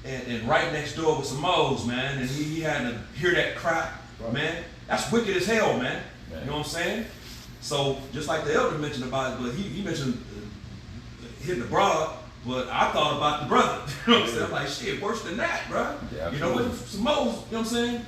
and right next door with some moles, man, and he had to hear that crap, man. That's wicked as hell, man. You know what I'm saying? So just like the elder mentioned about it, but he mentioned hitting the broad, but I thought about the brother. You know what I'm saying? I'm like, shit, worse than that, bro. Yeah, With some moles, you know what I'm saying?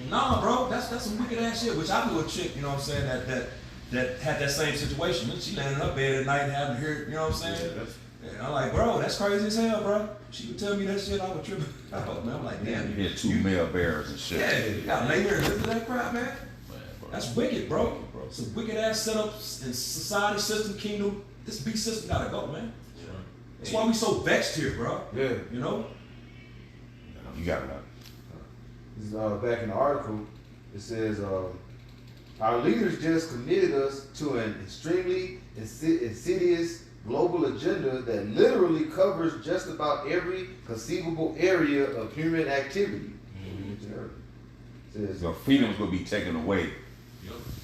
Nah, bro, that's some wicked ass shit. Which I knew a chick, you know what I'm saying, that had that same situation. She landed in her bed at night and having to hear it, you know what I'm saying? And I'm like, bro, that's crazy as hell, bro. She would tell me that shit, I would trip out, man. I'm like, damn. You had two male bears and shit. Yeah, you gotta lay here and listen to that crap, man. Bro. That's wicked, bro. It's a wicked ass setup in society, system, kingdom. This beast system gotta go, man. That's why we so vexed here, bro. Yeah. You know? You got it. This is, back in the article, it says, our leaders just committed us to an extremely insidious global agenda that literally covers just about every conceivable area of human activity. Says, Your freedom's gonna be taken away.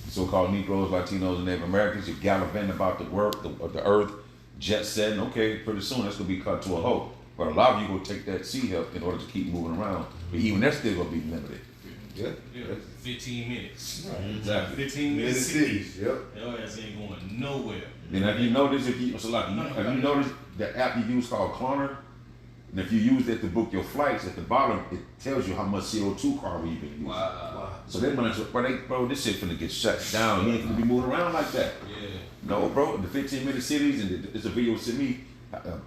So-called Negroes, Latinos, and Native Americans, you're gallivanting about the work of the earth, jet setting. Okay, pretty soon that's gonna be cut to a halt. But a lot of you will take that sea help in order to keep moving around. But even that's still gonna be limited. yeah. 15 minutes. Exactly. 15 In the minutes. cities, yep. Your ass ain't going nowhere. Then have you noticed have you noticed the app you use called Klarna? And if you use that to book your flights, at the bottom it tells you how much CO2 carbon you've been using. Wow. So they bro, this shit finna get shut down. You ain't finna be moving around like that. Yeah. No, bro, the 15-minute cities, and it's a video to me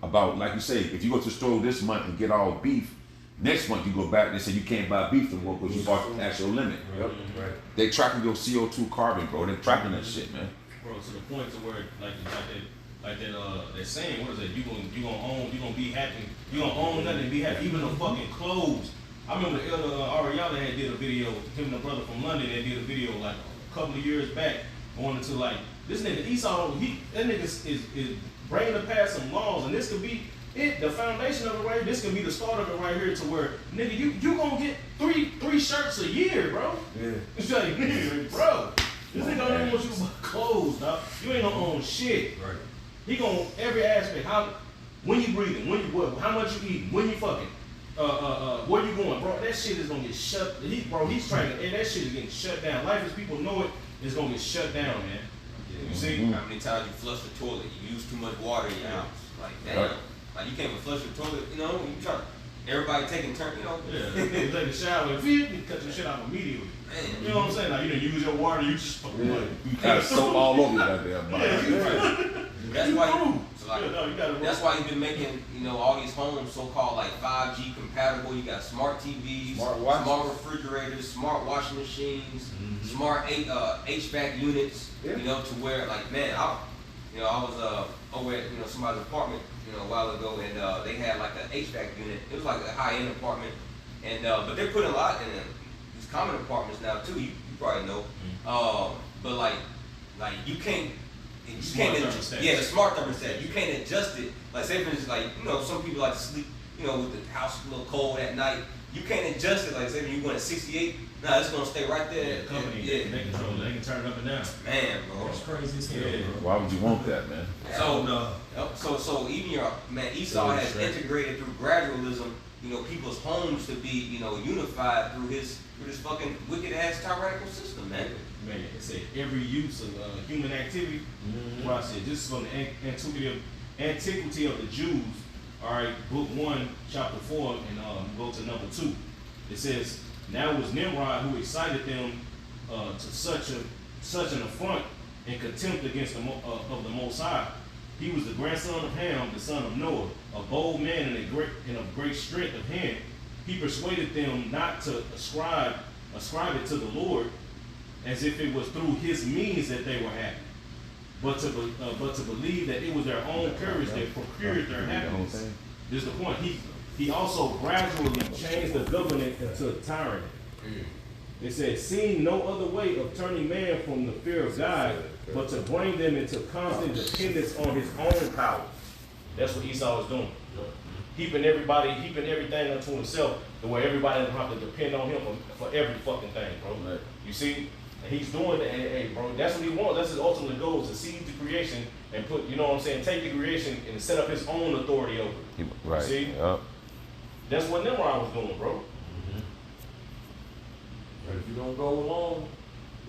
about, like you say, if you go to the store this month and get all beef, next month you go back, they say you can't buy beef anymore because you bought the actual limit. Yep. Right. They tracking your CO2 carbon, bro. They tracking that shit, man. Bro, to the point to where that saying, what is it? You gonna be happy. You gonna own nothing and be happy. Even the fucking clothes. I remember the elder Ariella had did a video, him and the brother from London, they did a video like a couple of years back, going into like this nigga Esau, that nigga is bringing to pass some laws, and this could be it, the foundation of it right here. This could be the start of it right here, to where nigga you gonna get three shirts a year, bro. Yeah. It's like, nigga, bro, this nigga don't even want you to buy clothes, dog. You ain't gonna own shit. Right. He gonna every aspect. When you breathing, how much you eating, when you fucking, where you going, bro? That shit is gonna get shut. He's trying to, and that shit is getting shut down. Life as people know it is gonna get shut down, man. You see? How many times you flush the toilet? You use too much water in your house. Like, damn. Like, you can't even flush the toilet, you trying to, everybody taking turn, Yeah, you take a shower, you cut your shit out immediately. Man. You know what I'm saying? Like, you didn't use your water, you just fucking Yeah. like, You got soap all over that damn body. That's why that's why you've been making, all these homes so-called like 5G compatible. You got smart TVs, Smart watches. smart refrigerators, smart washing machines, smart HVAC units. Yeah. To where like, man, I was over at somebody's apartment a while ago, and they had like an HVAC unit. It was like a high-end apartment, and but they're putting a lot in these common apartments now too. You probably know, but like you can't. Smart thermostat. Yeah, the smart thermostat. You can't adjust it. Like, say for instance, like, some people like to sleep, with the house a little cold at night. you can't adjust it like say when you went at 68. Nah, it's gonna stay right there. Yeah, company, Yeah. they control it. They can turn it up and down. Man, bro. It's crazy as hell, Yeah. bro. Why would you want that, man? So no. So even your man Esau Yeah, has right. integrated through gradualism, people's homes to be, unified through this fucking wicked ass tyrannical system, man. Man, it said every use of human activity. What I said, this is from the antiquity of the Jews. All right, book 1, chapter 4, and go to number 2. It says, now it was Nimrod who excited them to such an affront and contempt against of the Most High. He was the grandson of Ham, the son of Noah, a bold man and of great strength of hand. He persuaded them not to ascribe it to the Lord, as if it was through his means that they were happy, but to believe that it was their own courage that procured their happiness. This is the point. He also gradually changed the government into tyranny. It said, seeing no other way of turning man from the fear of God, but to bring them into constant dependence on his own power. That's what Esau is doing. Heaping everything unto himself, the way everybody don't have to depend on him for every fucking thing, bro. Right. You see? And he's doing that, hey, bro, that's what he wants. That's his ultimate goal, is to seize the creation and put, take the creation and set up his own authority over it. Right. You see? Yep. That's what Nimrod was doing, bro. But if you don't go along,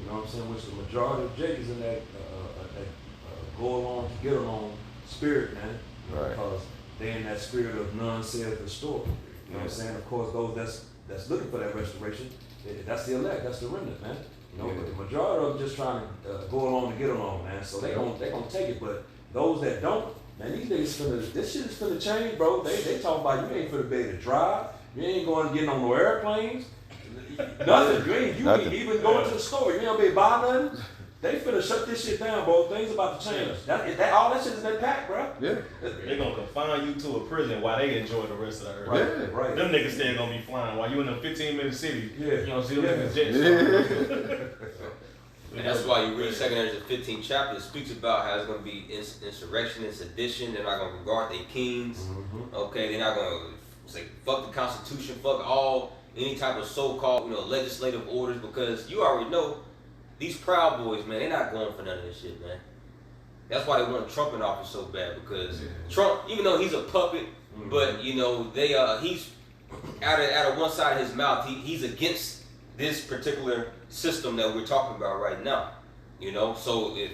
which the majority of Jake is in that go along to get along spirit, man. Right. Because they in that spirit of none saith the story. You know what I'm saying? Of course, those that's looking for that restoration, that's the elect, that's the remnant, man. But the majority of them just trying to go along to get along, man. So they gonna take it, but those that don't, man, these niggas this shit is finna change, bro. They talking about you ain't finna be able to drive, you ain't going to get on no airplanes, nothing. You ain't even going to the store, you ain't gonna be able to buy nothing. They finna shut this shit down, bro. Things about to change. All that shit is in that pack, bro. Yeah. They gonna confine you to a prison while they enjoy the rest of the earth. Right, right. Them niggas still gonna be flying while you in a 15-minute city. Yeah. You know, see them niggas jet. And that's why you read 2 Ezra 15 chapter. It speaks about how it's going to be insurrection and sedition. They're not going to regard their kings. Mm-hmm. Okay, they're not going to say fuck the Constitution, fuck any type of so-called legislative orders, because you already know these Proud Boys, man, they're not going for none of this shit, man. That's why they want Trump in office so bad, because Trump, even though he's a puppet, but he's out of one side of his mouth, he's against this particular system that we're talking about right now. So if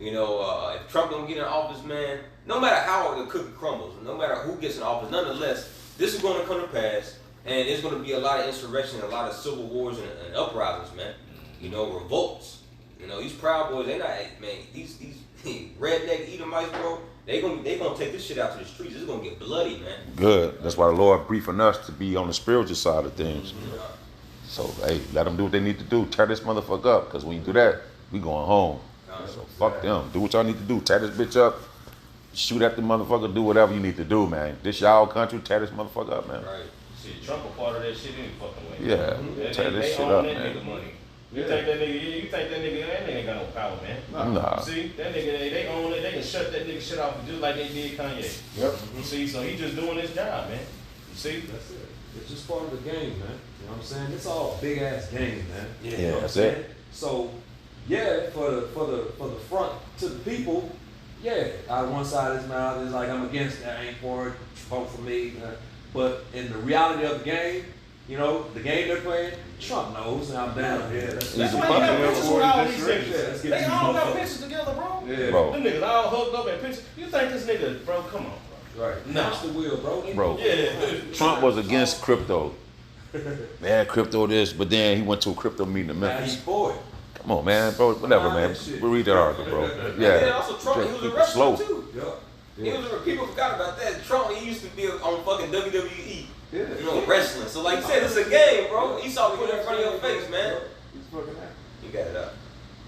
if Trump don't get in office, man, no matter how the cookie crumbles, no matter who gets in office, nonetheless, this is going to come to pass, and there's going to be a lot of insurrection, a lot of civil wars and uprisings, man. Revolts. These Proud Boys, they not, man, these redneck Edomites, bro, they gonna take this shit out to the streets. This is gonna get bloody, man. Good. That's why the Lord briefing us to be on the spiritual side of things. So, hey, let them do what they need to do. Tear this motherfucker up, because when you do that, we going home. So fuck them. Do what y'all need to do. Tear this bitch up. Shoot at the motherfucker. Do whatever you need to do, man. This y'all country. Tear this motherfucker up, man. Right. Shit, Trump a part of that shit any fucking way. Yeah. Tear this shit up, man. Money. You think that nigga ain't got no power, man. Nah. See, that nigga, they own it. They can shut that nigga shit off just like they did Kanye. Yep. You see, so he just doing his job, man. You see? That's it. It's just part of the game, man. You know what I'm saying? It's all a big ass game, man. Yeah, You know what I'm that's saying? it. So, yeah, for the front to the people, yeah, out of one side of his mouth is like, I'm against that, I ain't for it, vote for me. But in the reality of the game, the game they're playing, Trump knows, and I'm down here. That's why you got pictures with all these niggas. They all got pictures together, bro. Yeah. Bro. Them niggas all hooked up in pictures. You think this nigga, bro, come on, bro. Right. No. That's the wheel, bro. Bro. Yeah. Trump was against crypto. Man, crypto this, but then he went to a crypto meeting in Now he's Memphis. for it. Come on, man, bro. Whatever, Nah, man. that shit. We'll read that article, bro. And Yeah. then also Trump, he was a Keep it wrestler slow. too. People forgot about that. Trump, he used to be on fucking WWE. Yeah. Wrestling. So like you said, it's a game, bro. You saw put it in front of your face, man. He's fucking happy. You got it up.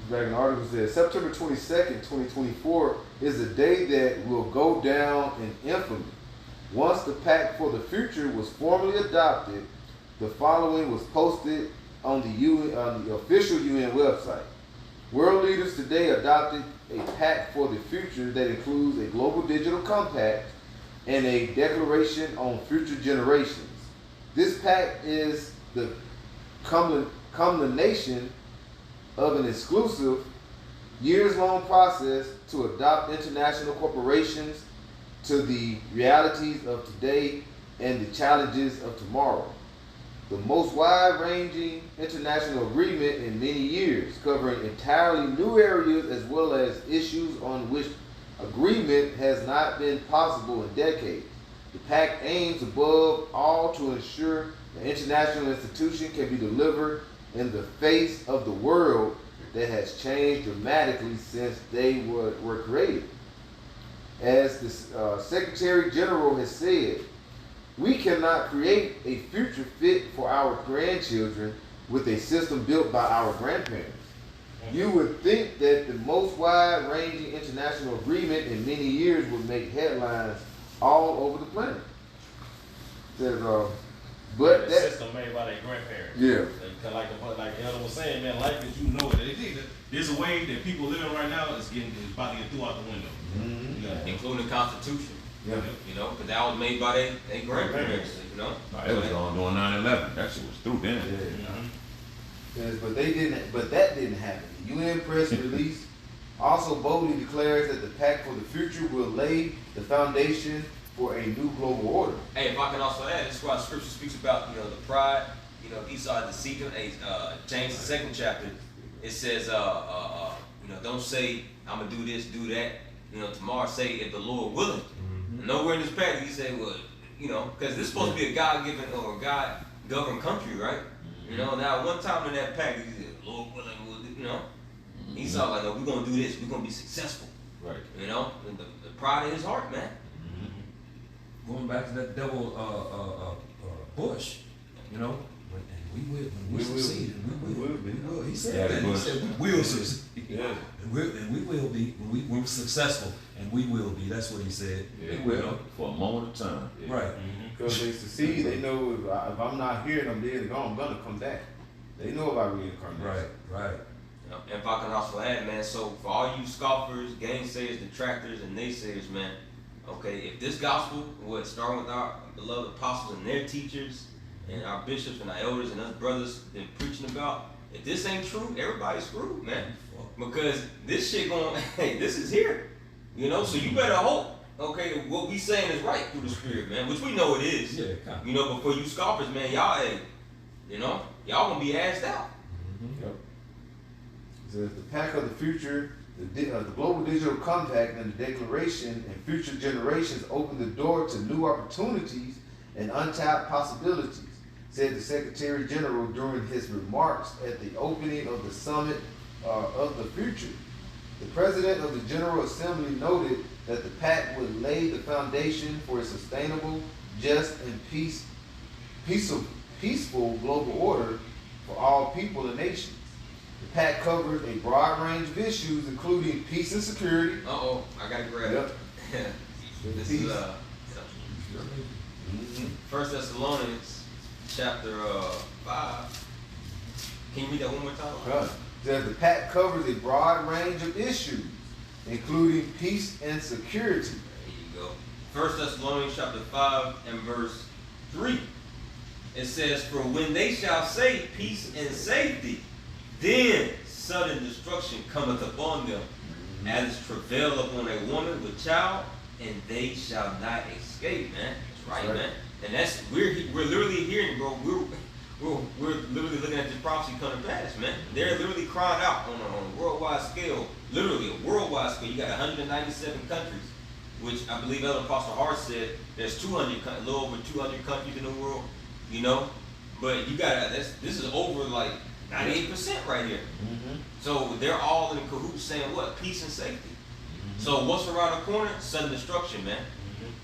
Back in the article says September 22nd, 2024 is a day that will go down in infamy. Once the Pact for the Future was formally adopted, the following was posted on the official UN website. World leaders today adopted a Pact for the Future that includes a global digital compact and a declaration on future generations. This pact is the culmination of an exclusive, years-long process to adopt international corporations to the realities of today and the challenges of tomorrow. The most wide-ranging international agreement in many years, covering entirely new areas as well as issues on which agreement has not been possible in decades. The pact aims above all to ensure the international institution can be delivered in the face of the world that has changed dramatically since they were created. As the Secretary General has said, we cannot create a future fit for our grandchildren with a system built by our grandparents. You would think that the most wide-ranging international agreement in many years would make headlines all over the planet. Says, but The that, system made by their grandparents. yeah. Like the elder was saying, man, life as you know it. There's a way that people living right now is about to get through out the window. Mhm. Yeah. Including the Constitution. Yeah. You know, because that was made by their grandparents, you know? It was on during 9/11. That shit was through then. Yes, but that didn't happen. The UN press release also boldly declares that the Pact for the Future will lay the foundation for a new global order. Hey, if I can also add, this is why Scripture speaks about, you know, the pride, you know, Esau deceived him. James, the 2nd chapter, it says, you know, don't say, I'm going to do this, do that. You know, tomorrow say, if the Lord willing. And nowhere in this pact, he said, well, you know, because this is supposed to be a God-given or God-governed country, right? You know, now one time in that pact, he said, Lord willing, you know. Esau like, no, we're going to do this. We're going to be successful. Right. You know, and the pride in his heart, man. Going back to that devil Bush, you know, when we succeed, and we will. He said that. He said we will succeed. Yeah. And we will be when we're successful, and we will be. That's what he said. It will for a moment of time. Right. Because they succeed, they know if I'm not here and I'm dead and gone, I'm gonna come back. They know about reincarnation. Right. You know, and if I can also add, man, so for all you scoffers, gainsayers, detractors, and naysayers, man, okay, if this gospel would start with our beloved apostles and their teachers, and our bishops and our elders and us brothers been preaching about, if this ain't true, everybody's screwed, man. Because this shit going, hey, this is here. You know, so you better hope, okay, that what we saying is right through the Spirit, man, which we know it is. Yeah, kind of. You know, but for you scoffers, man, y'all, hey, you know, y'all gonna be asked out. Yep. It says the Pact of the Future, the Global Digital Compact and the Declaration and future generations open the door to new opportunities and untapped possibilities, said the Secretary General during his remarks at the opening of the Summit of the Future. The President of the General Assembly noted that the pact would lay the foundation for a sustainable, just, and peaceful global order for all people and nations. The pact covers a broad range of issues, including peace and security. Uh-oh, I gotta grab Yep. it. This is, First Thessalonians, chapter 5. Can you read that one more time? Right. Says the pact covers a broad range of issues, including peace and security. There you go. First Thessalonians chapter 5 and verse 3. It says, for when they shall say peace and safety, then sudden destruction cometh upon them, as travail upon a woman with child, and they shall not escape, man. That's right, man. And that's we're literally hearing, bro. We're literally looking at this prophecy coming past, man. They're literally crying out on a worldwide scale, literally a worldwide scale. You got 197 countries, which I believe Elder Apostle Hart said there's a little over 200 countries in the world, you know. But you got this is over like 98% right here. So they're all in cahoots saying what? Peace and safety. So what's around the corner? Sudden destruction, man.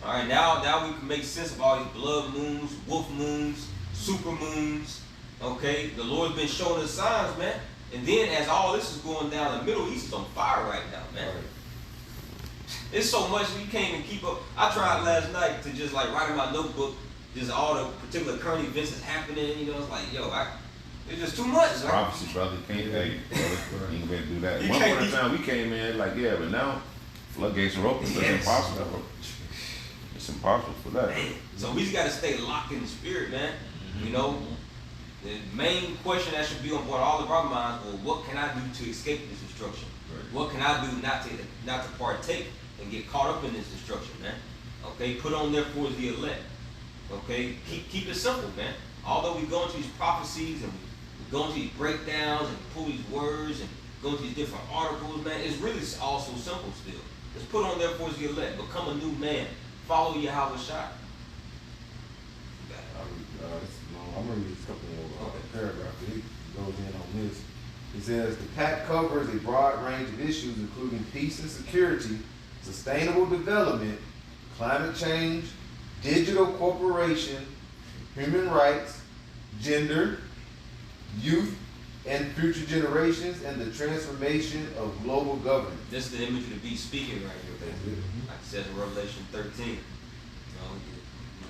All right, now we can make sense of all these blood moons, wolf moons, super moons. Okay, the Lord's been showing us signs, man. And then as all this is going down, the Middle East is on fire right now, man. It's so much you can't even keep up. I tried last night to just like write in my notebook just all the particular current events that's happening. You know, it's like, yo, it's just too much. Right? Prophecy, brother. You can't, hey, brother, you ain't gonna do that. You One can't- point in time we came in like, yeah, but now floodgates are open. It's Yes. impossible. It's impossible for that. So we just gotta stay locked in the spirit, man. You know, the main question that should be on board all of our minds: well, what can I do to escape this destruction? What can I do not to partake and get caught up in this destruction, man? Okay, put on therefore as the elect. Okay, keep it simple, man. Although we go into these prophecies and we go into these breakdowns and pull these words and go into these different articles, man, it's really all so simple still. Let's put on therefore as the elect. Become a new man. Follow Yahweh Shai. I'm going to read a couple more paragraphs. It goes in on this. It says, the pact covers a broad range of issues, including peace and security, sustainable development, climate change, digital corporation, human rights, gender, youth and future generations, and the transformation of global governance. This is the image of the beast speaking right here, baby. Like it says in Revelation 13. You know,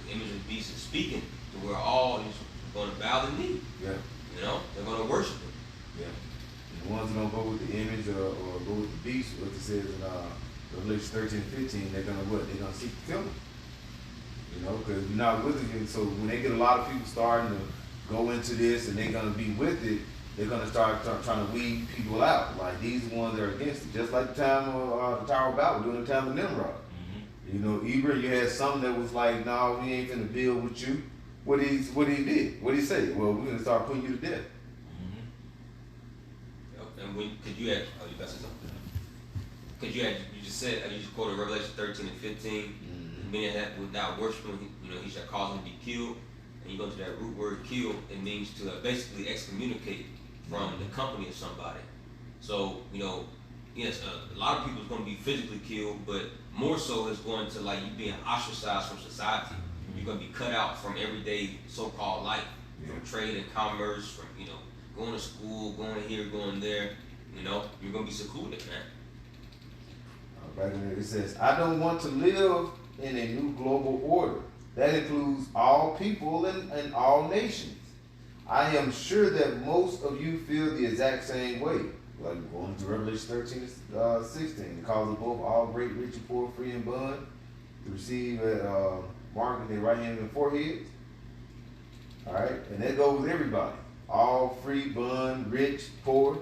the image of the beast is speaking to where all is going to bow the knee. Yeah. You know, they're going to worship him. Yeah. And the ones that don't go with the image or go with the beast, what it says in Revelation 13 and 15, they're going to what? They're going to seek to kill him. You know, because you're not with it. So when they get a lot of people starting to go into this and they're going to be with it, they're going to start trying to weed people out. Like these ones that are against it. Just like the time of the Tower of Babel, during the time of Nimrod. You know, Ibrahim, you had some that was like, no, we ain't finna build with you. What he did? What he say? Well, we're gonna start putting you to death. Yep. And when could you add? Oh, you got to say something. Could you add? You just said you just quoted Revelation 13 and 15. Meaning that without worshiping, you know, he shall cause him to be killed. And you go to that root word "kill," it means to basically excommunicate from the company of somebody. So you know, yes, a lot of people is going to be physically killed, but more so is going to like you being ostracized from society. You're going to be cut out from everyday so-called life, from trade and commerce, from, you know, going to school, going here, going there. You know, you're going to be secluded, man. Right in there, it says, I don't want to live in a new global order. That includes all people and all nations. I am sure that most of you feel the exact same way. Like going to Revelation 13 and 16. It calls them both all great, rich, and poor, free and bond, to receive mark in their right hand and foreheads. All right, and that goes with everybody. All free, bond, rich, poor.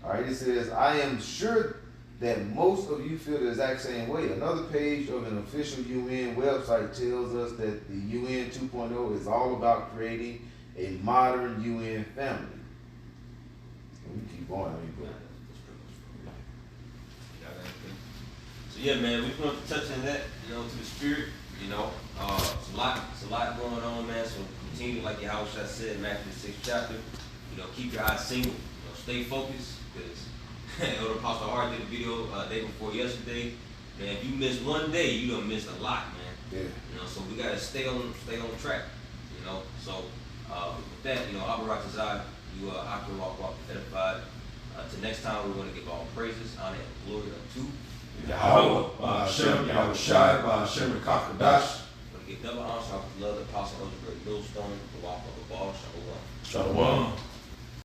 All right, it says, I am sure that most of you feel the exact same way. Another page of an official UN website tells us that the UN 2.0 is all about creating a modern UN family. And we keep going, So yeah, man, we just want to touch on that, you know, to the spirit, you know. It's a lot going on, man. So continue, like Yahweh said in Matthew 6th chapter, you know, keep your eyes single, you know, stay focused, because Elder Apostle Hart did a video day before yesterday. Man, if you miss one day, you done missed a lot, man. Yeah. You know, so we gotta stay on track. You know, so with that, you know, Abba Ratazai, you walk edified. Till next time, we're gonna give all praises, honor, and glory unto Yahweh, Ba'ashem, Yahweh Shai, Ba'ashem, Rekach Kadash. We're gonna give double honor to our beloved Apostle Elder Greg Millstone, the walk of the ball, Shalom. Shalom.